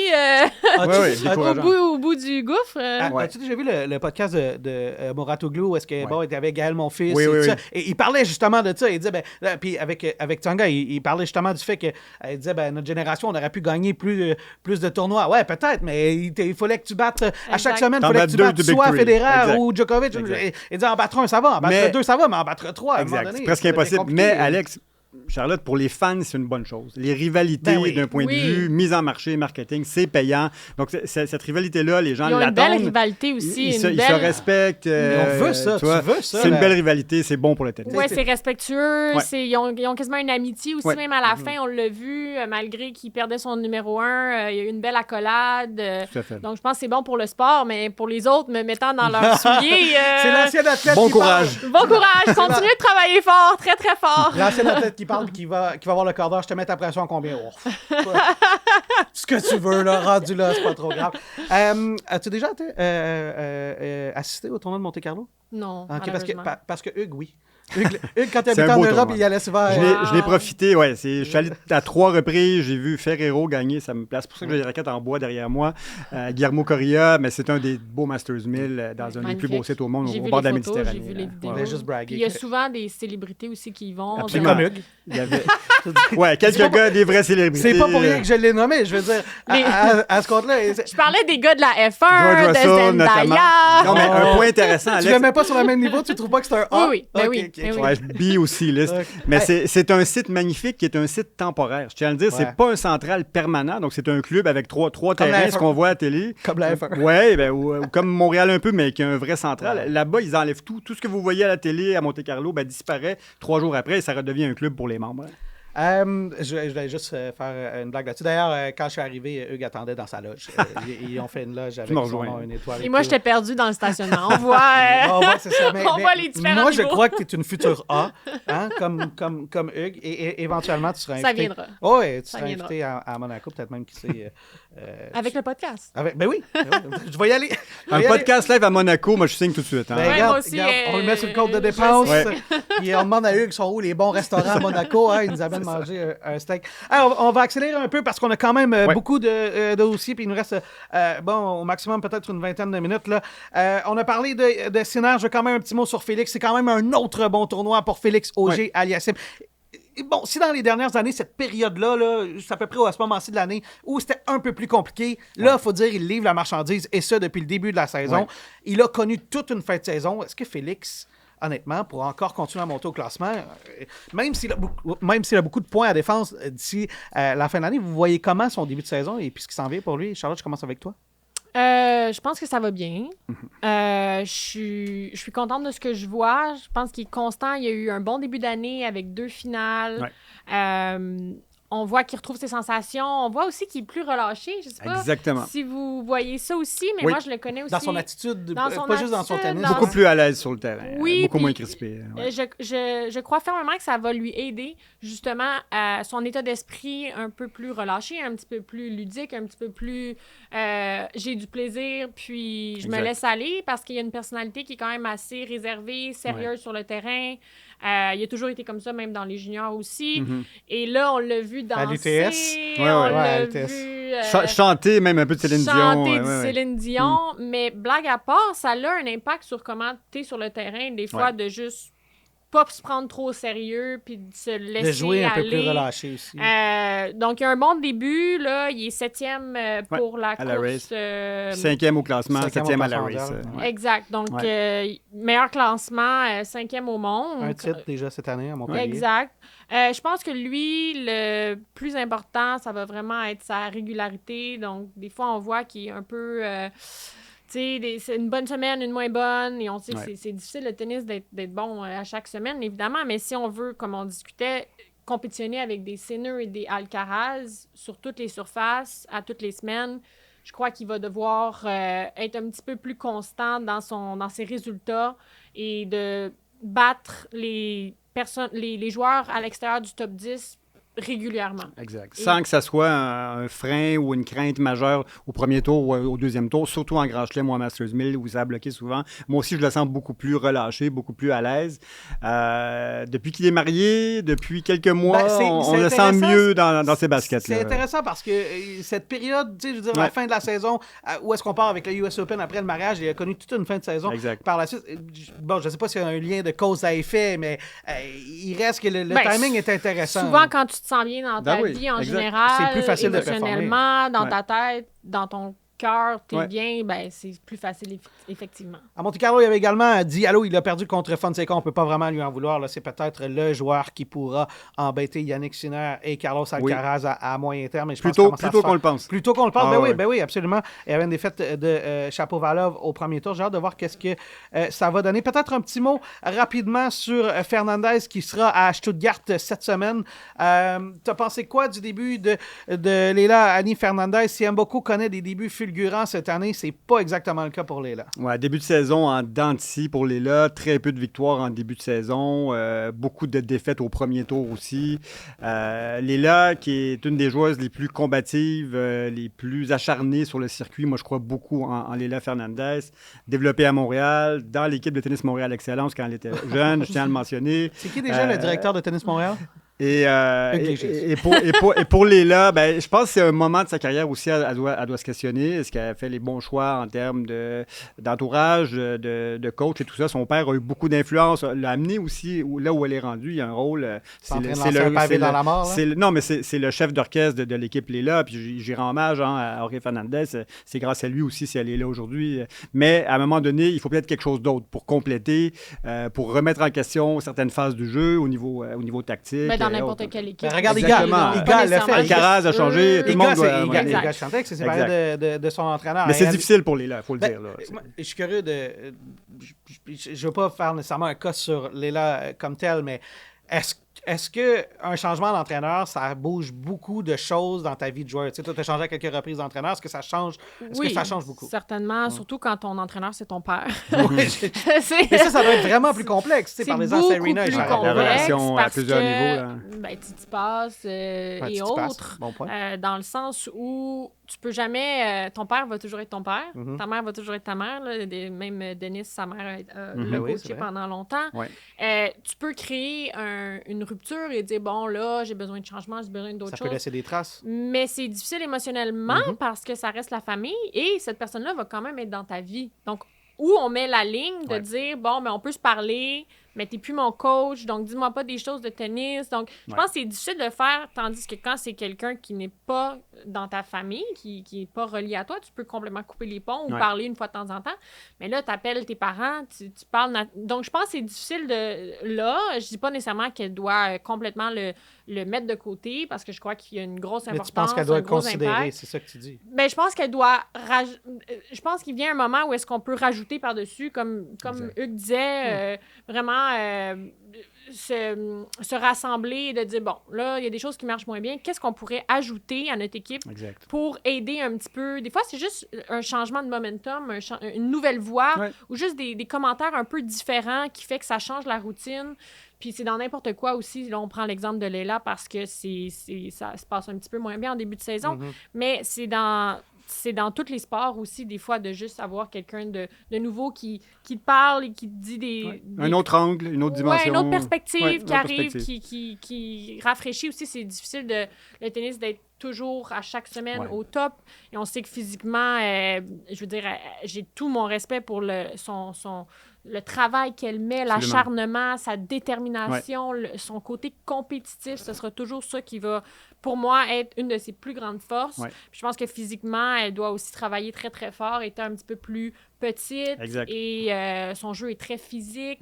S1: au bout du gouffre.
S3: As-tu déjà vu le podcast de Mouratoglou où est-ce que il était avec Gaël Monfils et il parlait justement de ça. Il disait, puis avec Tsonga, il parlait justement du fait que il disait, notre génération, on aurait pu gagner plus de tournois. Ouais, peut-être, mais il fallait que tu battes à chaque semaine, il fallait que tu battes soit Federer ou Djokovic. Il disait, en battre un, ça va. En battre deux, ça va, mais en battre trois, à un moment donné.
S2: C'est presque impossible. Mais Alex, Charlotte, pour les fans, c'est une bonne chose. Les rivalités, d'un point de vue mise en marché, marketing, c'est payant. Donc, cette rivalité-là, les gens l'attendent.
S1: Ils ont une belle rivalité aussi.
S2: Ils se respectent.
S3: On veut ça, tu veux ça.
S2: C'est une belle rivalité, c'est bon pour le tennis.
S1: Oui, c'est respectueux. Ils ont quasiment une amitié aussi, même à la fin, on l'a vu, malgré qu'il perdait son numéro 1, il y a eu une belle accolade.
S2: Tout à fait.
S1: Donc, je pense que c'est bon pour le sport, mais pour les autres, me mettant dans leurs souliers...
S3: C'est l'ancien athlète
S2: bon courage.
S1: Bon courage. Continuez de travailler fort, très, très fort.
S3: L'ancien athlète qui parle et qui va voir le quart d'heure, je te mets ta pression à combien? Ce que tu veux, là, rendu là, c'est pas trop grave. As-tu déjà assisté au tournoi de Monte-Carlo?
S1: Non,
S3: parce que Hugues, oui. Hugues, quand il habitait en Europe, il allait souvent...
S2: Je l'ai profité, ouais. Je suis allé à 3 reprises. J'ai vu Ferrero gagner, ça me place. C'est pour ça que j'ai des raquettes en bois derrière moi. Guillermo Correa, mais c'est un des beaux Masters 1000 dans un des plus beaux sites au monde, au bord de la Méditerranée.
S1: J'ai vu les vidéos.
S3: Il
S1: y a souvent des célébrités aussi qui y vont.
S2: Absolument. Comme Hugues. Ouais, quelques gars, des vraies célébrités.
S3: C'est pas pour rien que je l'ai nommé, je veux dire. À ce compte-là...
S1: Je parlais des gars de la F1, de Zendaya.
S2: Non, mais un point intéressant, Alex.
S3: Tu le mets pas sur le même niveau, tu trouves pas que c'est un A?
S1: Oui.
S2: B aussi, là. Mais c'est un site magnifique qui est un site temporaire. Je tiens à le dire, c'est pas un central permanent, donc c'est un club avec trois terrains, ce qu'on voit à la télé.
S3: Comme la F1.
S2: Oui, ou comme Montréal un peu, mais qui a un vrai central. Ouais. Là-bas, ils enlèvent tout. Tout ce que vous voyez à la télé à Monte-Carlo disparaît 3 jours après et ça redevient un club pour les membres.
S3: Je voulais juste faire une blague là-dessus. D'ailleurs, quand je suis arrivé, Hugues attendait dans sa loge. Ils ont fait une loge avec son nom, une étoile.
S1: Et moi, j'étais perdu dans le stationnement. On voit,
S3: c'est ça.
S1: on voit les différents
S3: Moi,
S1: niveaux.
S3: je crois que tu es une future A, hein, comme Hugues, et éventuellement, tu seras invité.
S1: Ça viendra.
S3: Oui, tu seras invité à Monaco, peut-être même qui sait.
S1: Avec le podcast.
S3: Ben oui. Je vais y aller.
S2: Un podcast live à Monaco, moi, je signe tout de suite. Hein.
S3: Regarde, on le met sur le compte de dépenses. Puis on demande à Hugues sont où les bons restaurants à Monaco. Hein, ils nous amènent manger un steak. Alors, on va accélérer un peu parce qu'on a quand même beaucoup de dossiers. Puis il nous reste, au maximum peut-être une 20aine de minutes. Là. On a parlé de Sinner. Je veux quand même un petit mot sur Félix. C'est quand même un autre bon tournoi pour Félix Auger-Aliassime. Bon, si dans les dernières années, cette période-là, c'est à peu près à ce moment-ci de l'année, où c'était un peu plus compliqué, là, il faut dire, il livre la marchandise, et ça, depuis le début de la saison. Ouais. Il a connu toute une fin de saison. Est-ce que Félix, honnêtement, pour encore continuer à monter au classement, même s'il a beaucoup de points à défense d'ici la fin de l'année, vous voyez comment son début de saison et puis ce qui s'en vient pour lui? Charlotte, je commence avec toi.
S1: Je pense que ça va bien. Je suis contente de ce que je vois. Je pense qu'il est constant. Il y a eu un bon début d'année avec 2 finales. Ouais. On voit qu'il retrouve ses sensations. On voit aussi qu'il est plus relâché. Je sais pas si vous voyez ça aussi, mais moi, je le connais aussi.
S3: Dans son attitude, pas juste dans son tennis.
S2: Beaucoup plus à l'aise sur le terrain.
S1: Oui,
S2: beaucoup moins crispé.
S1: Ouais. Je crois fermement que ça va lui aider, justement, à son état d'esprit un peu plus relâché, un petit peu plus ludique, un petit peu plus... j'ai du plaisir, puis je me laisse aller, parce qu'il y a une personnalité qui est quand même assez réservée, sérieuse sur le terrain. Il a toujours été comme ça, même dans les juniors aussi. Et là, on l'a vu danser.
S3: À l'UTS.
S1: On l'a vu...
S2: chanter même un peu de Céline Dion.
S1: Chanter de Céline Dion. Mais blague à part, ça a un impact sur comment tu es sur le terrain. Des fois, de juste pas se prendre trop au sérieux puis de se laisser aller.
S3: De jouer un peu plus relâché aussi.
S1: Donc, il y a un bon début. Là. Il est 7e pour la course.
S2: 5e au classement, 7e à la race.
S1: Exact. Donc, meilleur classement, 5e au monde.
S3: Un titre déjà cette année à Montpellier.
S1: Exact. Je pense que lui, le plus important, ça va vraiment être sa régularité. Donc, des fois, on voit qu'il est un peu... c'est une bonne semaine, une moins bonne, et on sait que c'est difficile, le tennis, d'être bon à chaque semaine, évidemment, mais si on veut, comme on discutait, compétitionner avec des Sinner et des Alcaraz sur toutes les surfaces, à toutes les semaines, je crois qu'il va devoir être un petit peu plus constant dans ses résultats et de battre les joueurs à l'extérieur du top 10 régulièrement.
S2: Exact. Sans que ça soit un frein ou une crainte majeure au premier tour ou au deuxième tour, surtout en Grand Chelem ou en Masters 1000 où ça a bloqué souvent. Moi aussi, je le sens beaucoup plus relâché, beaucoup plus à l'aise. Depuis qu'il est marié, depuis quelques mois, on le sent mieux dans ses baskets.
S3: C'est intéressant parce que cette période, je veux dire, la fin de la saison, où est-ce qu'on part avec le US Open après le mariage, il a connu toute une fin de saison.
S2: Exact.
S3: Par la suite, bon, je ne sais pas s'il y a un lien de cause à effet, mais il reste que le timing est intéressant.
S1: Souvent, quand tu te sens bien dans ta vie en général,
S3: c'est plus facile émotionnellement,
S1: dans ta tête, dans ton cœur, t'es bien, ben c'est plus facile, effectivement.
S3: À Monte Carlo, il avait également Diallo, il a perdu contre Fonseca. On ne peut pas vraiment lui en vouloir. Là. C'est peut-être le joueur qui pourra embêter Yannick Sinner et Carlos Alcaraz à moyen terme. Et je
S2: plutôt qu'on le pense.
S3: Plutôt qu'on le pense. Ben oui, absolument. Il y avait une défaite de Shapovalov au premier tour. J'ai hâte de voir qu'est-ce que ça va donner. Peut-être un petit mot rapidement sur Fernandez qui sera à Stuttgart cette semaine. T'as pensé quoi du début de Leila Annie Fernandez? Si Mboko connaît des débuts fulgurants cette année, c'est pas exactement le cas pour Leila.
S2: Ouais, début de saison en dents de scie pour Leila, très peu de victoires en début de saison, beaucoup de défaites au premier tour aussi. Leila, qui est une des joueuses les plus combatives, les plus acharnées sur le circuit, moi je crois beaucoup en Leila Fernandez, développée à Montréal, dans l'équipe de Tennis Montréal Excellence quand elle était jeune, je tiens à le mentionner.
S3: C'est qui déjà le directeur de Tennis Montréal?
S2: Et pour Leila, ben, je pense que c'est un moment de sa carrière aussi, elle doit se questionner. Est-ce qu'elle a fait les bons choix en termes d'entourage, de coach et tout ça? Son père a eu beaucoup d'influence, l'a amené aussi là où elle est rendue. Il y a un rôle.
S3: C'est
S2: le chef d'orchestre de l'équipe Leila. Puis j'ai rends hommage à Jorge Fernandez. C'est grâce à lui aussi si elle est là aujourd'hui. Mais à un moment donné, il faut peut-être quelque chose d'autre pour compléter, pour remettre en question certaines phases du jeu au niveau tactique.
S1: Dans n'importe quelle équipe.
S3: Regarde, Iga le fait.
S2: Alcaraz a changé. Tout le monde doit...
S3: Iga Swiatek, c'est séparé de son entraîneur.
S2: Mais c'est difficile pour Leila, il faut le dire. Là.
S3: Je suis curieux de... Je ne veux pas faire nécessairement un cas sur Leila comme tel, mais est-ce qu'un changement d'entraîneur, ça bouge beaucoup de choses dans ta vie de joueur? Tu sais, toi, tu as changé à quelques reprises d'entraîneur. Est-ce que ça change? Que ça change beaucoup?
S1: Certainement, surtout quand ton entraîneur, c'est ton père.
S3: Mais ça doit être vraiment plus complexe.
S1: C'est beaucoup plus complexe
S2: la relation à plusieurs niveaux. Là.
S1: Ben, Tsitsipas et autres,
S3: bon point.
S1: dans le sens où tu peux jamais... ton père va toujours être ton père. Ta mère va toujours être ta mère. Là. Même Denis, sa mère, l'a coaché pendant longtemps. Tu peux créer une rupture et dire, bon, là, j'ai besoin de changement, j'ai besoin d'autres choses.
S3: Ça peut laisser des traces.
S1: Mais c'est difficile émotionnellement parce que ça reste la famille et cette personne-là va quand même être dans ta vie. Donc, où on met la ligne de dire, bon, mais on peut se parler, mais t'es plus mon coach, donc dis-moi pas des choses de tennis. Donc, je pense que c'est difficile de le faire, tandis que quand c'est quelqu'un qui n'est pas dans ta famille, qui n'est pas relié à toi, tu peux complètement couper les ponts ou parler une fois de temps en temps. Mais là, tu appelles tes parents, tu parles... Donc, je pense que c'est difficile de... Là, je dis pas nécessairement qu'elle doit complètement le mettre de côté, parce que je crois qu'il y a une grosse importance.
S3: Mais tu penses qu'elle doit le considérer, c'est ça que tu dis?
S1: Ben, je pense qu'elle doit... Je pense qu'il vient un moment où est-ce qu'on peut rajouter par-dessus, comme Hugues disait, vraiment se rassembler et de dire, bon, là, il y a des choses qui marchent moins bien. Qu'est-ce qu'on pourrait ajouter à notre équipe pour aider un petit peu? Des fois, c'est juste un changement de momentum, une nouvelle voix ou juste des commentaires un peu différents qui fait que ça change la routine. Puis c'est dans n'importe quoi aussi. Là, on prend l'exemple de Leila parce que ça se passe un petit peu moins bien en début de saison. Mais c'est dans tous les sports aussi, des fois, de juste avoir quelqu'un de nouveau qui te parle et qui te dit
S2: un autre angle, une autre dimension.
S1: Une autre perspective qui arrive, qui rafraîchit aussi. C'est difficile, le tennis, d'être toujours à chaque semaine au top. Et on sait que physiquement, je veux dire, j'ai tout mon respect pour le travail qu'elle met, l'acharnement, sa détermination, son côté compétitif. Ce sera toujours ça qui va, pour moi, être une de ses plus grandes forces. Puis je pense que physiquement, elle doit aussi travailler très, très fort, être un petit peu plus petite. Et son jeu est très physique.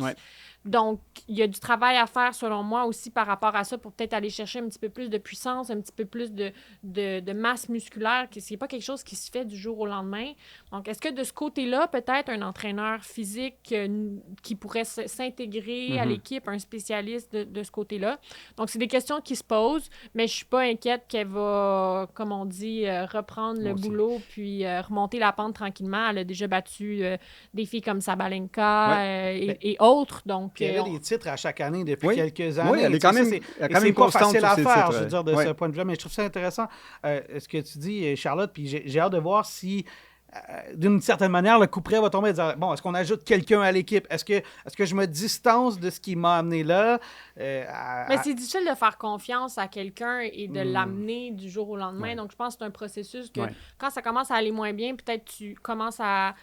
S1: Donc, il y a du travail à faire, selon moi, aussi par rapport à ça, pour peut-être aller chercher un petit peu plus de puissance, un petit peu plus de masse musculaire, que c'est pas quelque chose qui se fait du jour au lendemain. Donc, est-ce que de ce côté-là, peut-être un entraîneur physique qui pourrait s'intégrer à l'équipe, un spécialiste de ce côté-là? Donc, c'est des questions qui se posent, mais je suis pas inquiète qu'elle va, comme on dit, reprendre le boulot puis remonter la pente tranquillement. Elle a déjà battu des filles comme Sabalenka et autres, donc...
S3: Puis il y avait des titres à chaque année depuis quelques années.
S2: Oui, elle est quand même,
S3: c'est pas facile à faire, je veux dire, de ce point de vue-là. Mais je trouve ça intéressant, ce que tu dis, Charlotte. Puis j'ai hâte de voir si, d'une certaine manière, le coup près va tomber et dire, bon, est-ce qu'on ajoute quelqu'un à l'équipe? Est-ce que je me distance de ce qui m'a amené là?
S1: Mais c'est difficile de faire confiance à quelqu'un et de l'amener du jour au lendemain. Donc, je pense que c'est un processus que quand ça commence à aller moins bien, peut-être tu commences à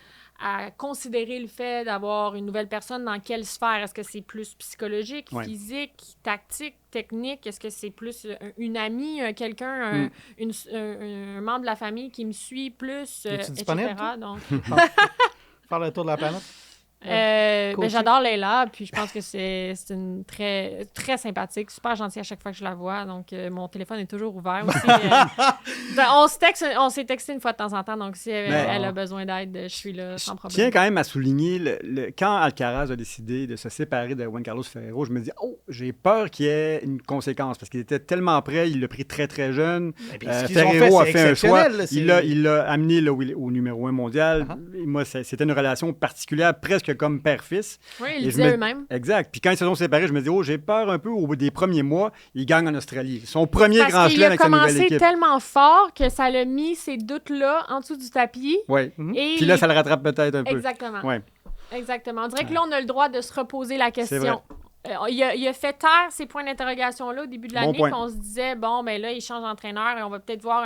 S1: considérer le fait d'avoir une nouvelle personne dans quelle sphère? Est-ce que c'est plus psychologique, physique, tactique, technique? Est-ce que c'est plus une amie, quelqu'un, un membre de la famille qui me suit plus, etc.? Donc...
S3: Faire le tour de la planète?
S1: J'adore Leila, puis je pense que c'est une très, très sympathique, super gentille à chaque fois que je la vois, donc mon téléphone est toujours ouvert aussi. On s'est texté une fois de temps en temps, donc si elle a besoin d'aide, je suis là sans problème.
S2: Je tiens quand même à souligner, quand Alcaraz a décidé de se séparer de Juan Carlos Ferrero, je me dis, j'ai peur qu'il y ait une conséquence, parce qu'il était tellement prêt, il l'a pris très, très jeune. Ferrero a fait un choix, il l'a amené là, au numéro 1 mondial. Moi, c'était une relation particulière, presque comme père-fils.
S1: Oui, ils le disaient eux-mêmes.
S2: Exact. Puis quand ils se sont séparés, je me dis, j'ai peur un peu au bout des premiers mois, il gagne en Australie. Son premier grand chelem avec sa nouvelle équipe.
S1: Il a commencé tellement fort que ça l'a mis ces doutes-là en dessous du tapis.
S2: Oui. Puis là, ça le rattrape peut-être un peu.
S1: Exactement.
S2: Ouais.
S1: Exactement. On dirait que là, on a le droit de se reposer la question.
S2: C'est vrai.
S1: Il a fait taire ces points d'interrogation-là au début de l'année, qu'on se disait, là, il change d'entraîneur et on va peut-être voir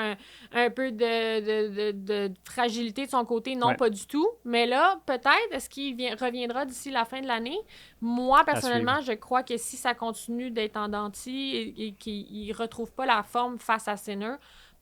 S1: un peu de fragilité de son côté. Non, pas du tout. Mais là, peut-être, est-ce qu'il reviendra d'ici la fin de l'année? Moi, personnellement, je crois que si ça continue d'être en dents de scie et qu'il ne retrouve pas la forme face à Sinner,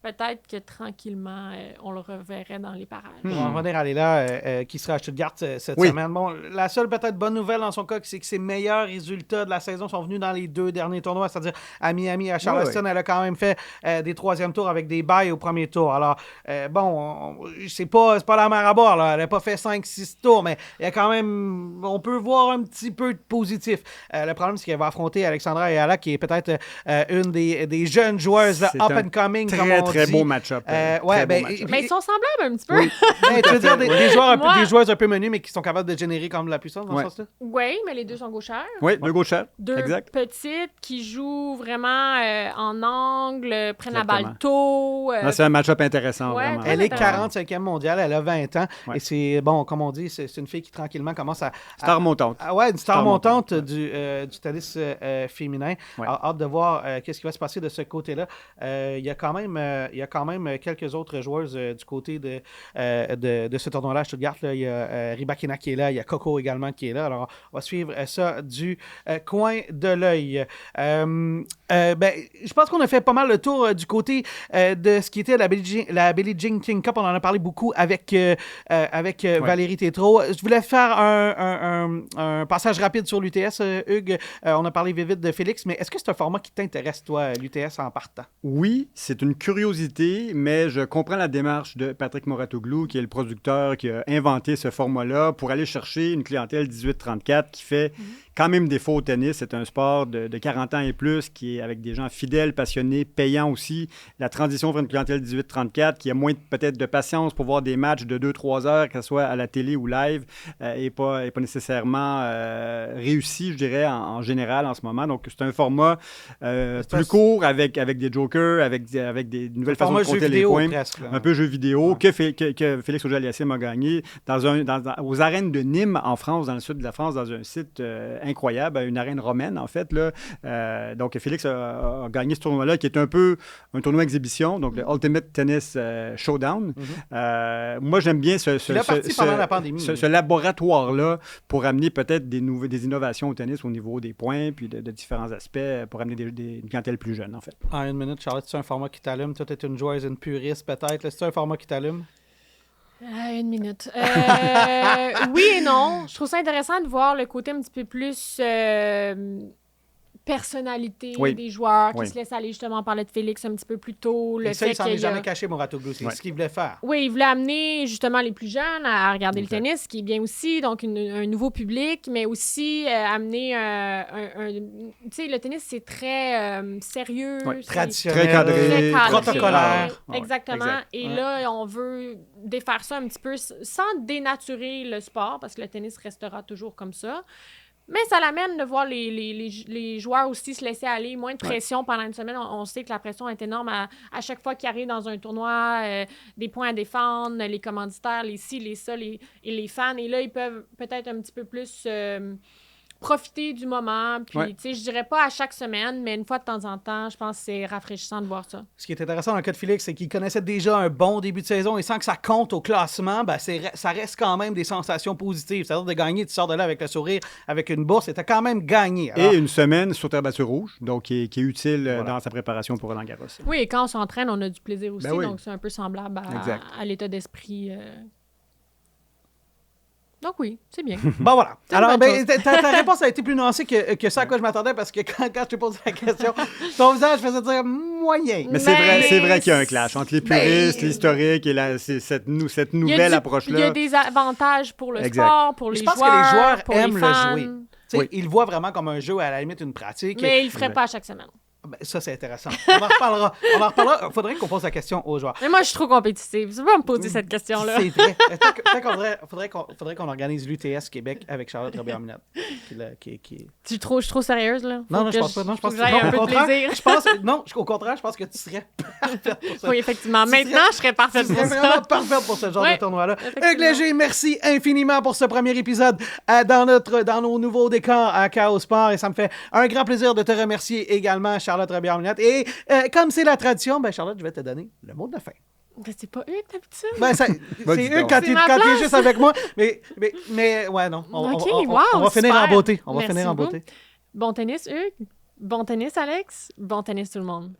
S1: peut-être que tranquillement, on le reverrait dans les parages.
S3: On va revenir à Leila, qui sera à Stuttgart cette semaine. Bon, la seule peut-être bonne nouvelle dans son cas, c'est que ses meilleurs résultats de la saison sont venus dans les 2 derniers tournois, c'est-à-dire à Miami et à Charleston. Elle a quand même fait des 3e tours avec des bails au premier tour. Alors, c'est pas la mer à boire, là. Elle n'a pas fait 5-6 tours, mais il y a quand même... On peut voir un petit peu de positif. Le problème, c'est qu'elle va affronter Alexandra Ayala, qui est peut-être une des jeunes joueuses up and coming, comme on
S2: très beau match-up.
S1: Mais ils sont semblables un petit peu.
S2: Oui.
S3: Tu veux dire des joueuses un peu menues, mais qui sont capables de générer comme de la puissance dans ce sens-là?
S1: Oui, mais les deux sont gauchères.
S2: Oui, deux gauchères.
S1: Deux petites qui jouent vraiment en angle, prennent la balle tôt.
S2: C'est un match-up intéressant, vraiment.
S3: Elle est 45e mondiale, elle a 20 ans. Et c'est, comme on dit, c'est une fille qui tranquillement commence à...
S2: Star montante.
S3: Une star montante du tennis féminin. Ouais. Alors, hâte de voir qu'est-ce qui va se passer de ce côté-là. Il y a quand même quelques autres joueuses du côté de ce tournoi-là à Stuttgart. Là. Il y a Rybakina qui est là, il y a Coco également qui est là. Alors, on va suivre ça du coin de l'œil. Je pense qu'on a fait pas mal le tour du côté de ce qui était la Billie Jean King Cup. On en a parlé beaucoup avec Valérie Tétrault. Je voulais faire un passage rapide sur l'UTS, Hugues. On a parlé vite de Félix, mais est-ce que c'est un format qui t'intéresse, toi, l'UTS, en partant?
S2: Oui, c'est une curiosité, mais je comprends la démarche de Patrick Mouratoglou, qui est le producteur qui a inventé ce format-là pour aller chercher une clientèle 18-34 qui fait quand même défaut au tennis. C'est un sport de 40 ans et plus qui est avec des gens fidèles, passionnés, payants aussi. La transition vers une clientèle 18-34 qui a moins peut-être de patience pour voir des matchs de 2-3 heures, que ce soit à la télé ou live, n'est pas nécessairement réussi, je dirais, en général en ce moment. Donc, c'est un format plus court avec des jokers, avec des nouvelles façons de compter les points. Presque, un peu jeu vidéo que Félix Auger-Aliassime a gagné aux arènes de Nîmes en France, dans le sud de la France, dans un site incroyable, une arène romaine en fait. Là. Donc Félix a gagné ce tournoi-là qui est un peu un tournoi exhibition, donc le Ultimate Tennis Showdown. Moi j'aime bien ce laboratoire-là pour amener peut-être des innovations au tennis au niveau des points puis de différents aspects pour amener une clientèle plus jeune en fait.
S3: En une minute, Charlotte, c'est un format qui t'allume? Toi, tu es une joueuse, une puriste peut-être. C'est un format qui t'allume?
S1: Une minute. Oui et non. Je trouve ça intéressant de voir le côté un petit peu plus personnalité des joueurs qui se laissent aller. Justement, on parlait de Félix un petit peu plus tôt.
S3: Et ça, il s'en est jamais caché, Mouratoglou. C'est ce qu'il voulait faire.
S1: Oui, il voulait amener justement les plus jeunes à regarder le tennis, ce qui est bien aussi. Donc, un nouveau public, mais aussi amener tu sais, le tennis, c'est très sérieux.
S3: Traditionnel.
S2: Très cadré.
S3: Protocolaire.
S1: Exactement. Exact. Et là, on veut défaire ça un petit peu sans dénaturer le sport, parce que le tennis restera toujours comme ça. Mais ça l'amène de voir les joueurs aussi se laisser aller, moins de pression pendant une semaine. On sait que la pression est énorme à chaque fois qu'ils arrivent dans un tournoi, des points à défendre, les commanditaires, les ci, les ça, et les fans. Et là, ils peuvent peut-être un petit peu plus profiter du moment. Puis, tu sais, je dirais pas à chaque semaine, mais une fois de temps en temps, je pense que c'est rafraîchissant de voir ça.
S3: Ce qui est intéressant dans le cas de Félix, c'est qu'il connaissait déjà un bon début de saison et sans que ça compte au classement, ben ça reste quand même des sensations positives. C'est-à-dire de gagner, tu sors de là avec le sourire, avec une bourse, et tu as quand même gagné. Alors,
S2: et une semaine sur terre battue rouge, donc qui est utile dans sa préparation pour Roland Garros.
S1: Oui, et quand on s'entraîne, on a du plaisir aussi,
S2: oui.
S1: donc c'est un peu semblable à l'état d'esprit. Donc oui, c'est bien.
S3: Bon, voilà. Alors, ta réponse a été plus nuancée que ça à quoi je m'attendais parce que quand je t'ai posé la question, ton visage faisait dire moyen.
S2: Mais c'est vrai qu'il y a un clash entre les puristes, l'historique et cette nouvelle approche-là.
S1: Il y a des avantages pour le sport, pour les joueurs.
S3: Je pense que les joueurs aiment
S1: le
S3: jouer. Ils le voient vraiment comme un jeu, à la limite une pratique.
S1: Mais ils le feraient pas chaque semaine.
S3: Ben, ça, c'est intéressant. On en reparlera. Il faudrait qu'on pose la question aux joueurs.
S1: Mais moi, je suis trop compétitive. Tu peux pas me poser cette question-là.
S3: C'est vrai. Peut-être faudrait qu'on organise l'UTS Québec avec Charlotte Robillard-Minette.
S1: Je suis trop sérieuse, là.
S3: Non, je pense pas. Non, je pense
S1: que j'ai un peu de plaisir.
S3: Au contraire, je pense que tu serais parfaite pour ça.
S1: Oui, effectivement. Maintenant, je serais parfaite pour ça.
S3: Tu serais vraiment parfaite pour ce genre de tournoi-là. Hugues Léger, merci infiniment pour ce premier épisode dans nos nouveaux décors à Chaos Sport. Et ça me fait un grand plaisir de te remercier également, Charlotte Robillard-Minette. Et comme c'est la tradition, Charlotte, je vais te donner le mot de la fin.
S1: Mais c'est pas Hugues d'habitude.
S3: C'est Hugues quand il est juste avec moi. Mais ouais, non. On va finir en beauté. On va finir en beauté.
S1: Bon tennis, Hugues. Bon tennis, Alex. Bon tennis, tout le monde.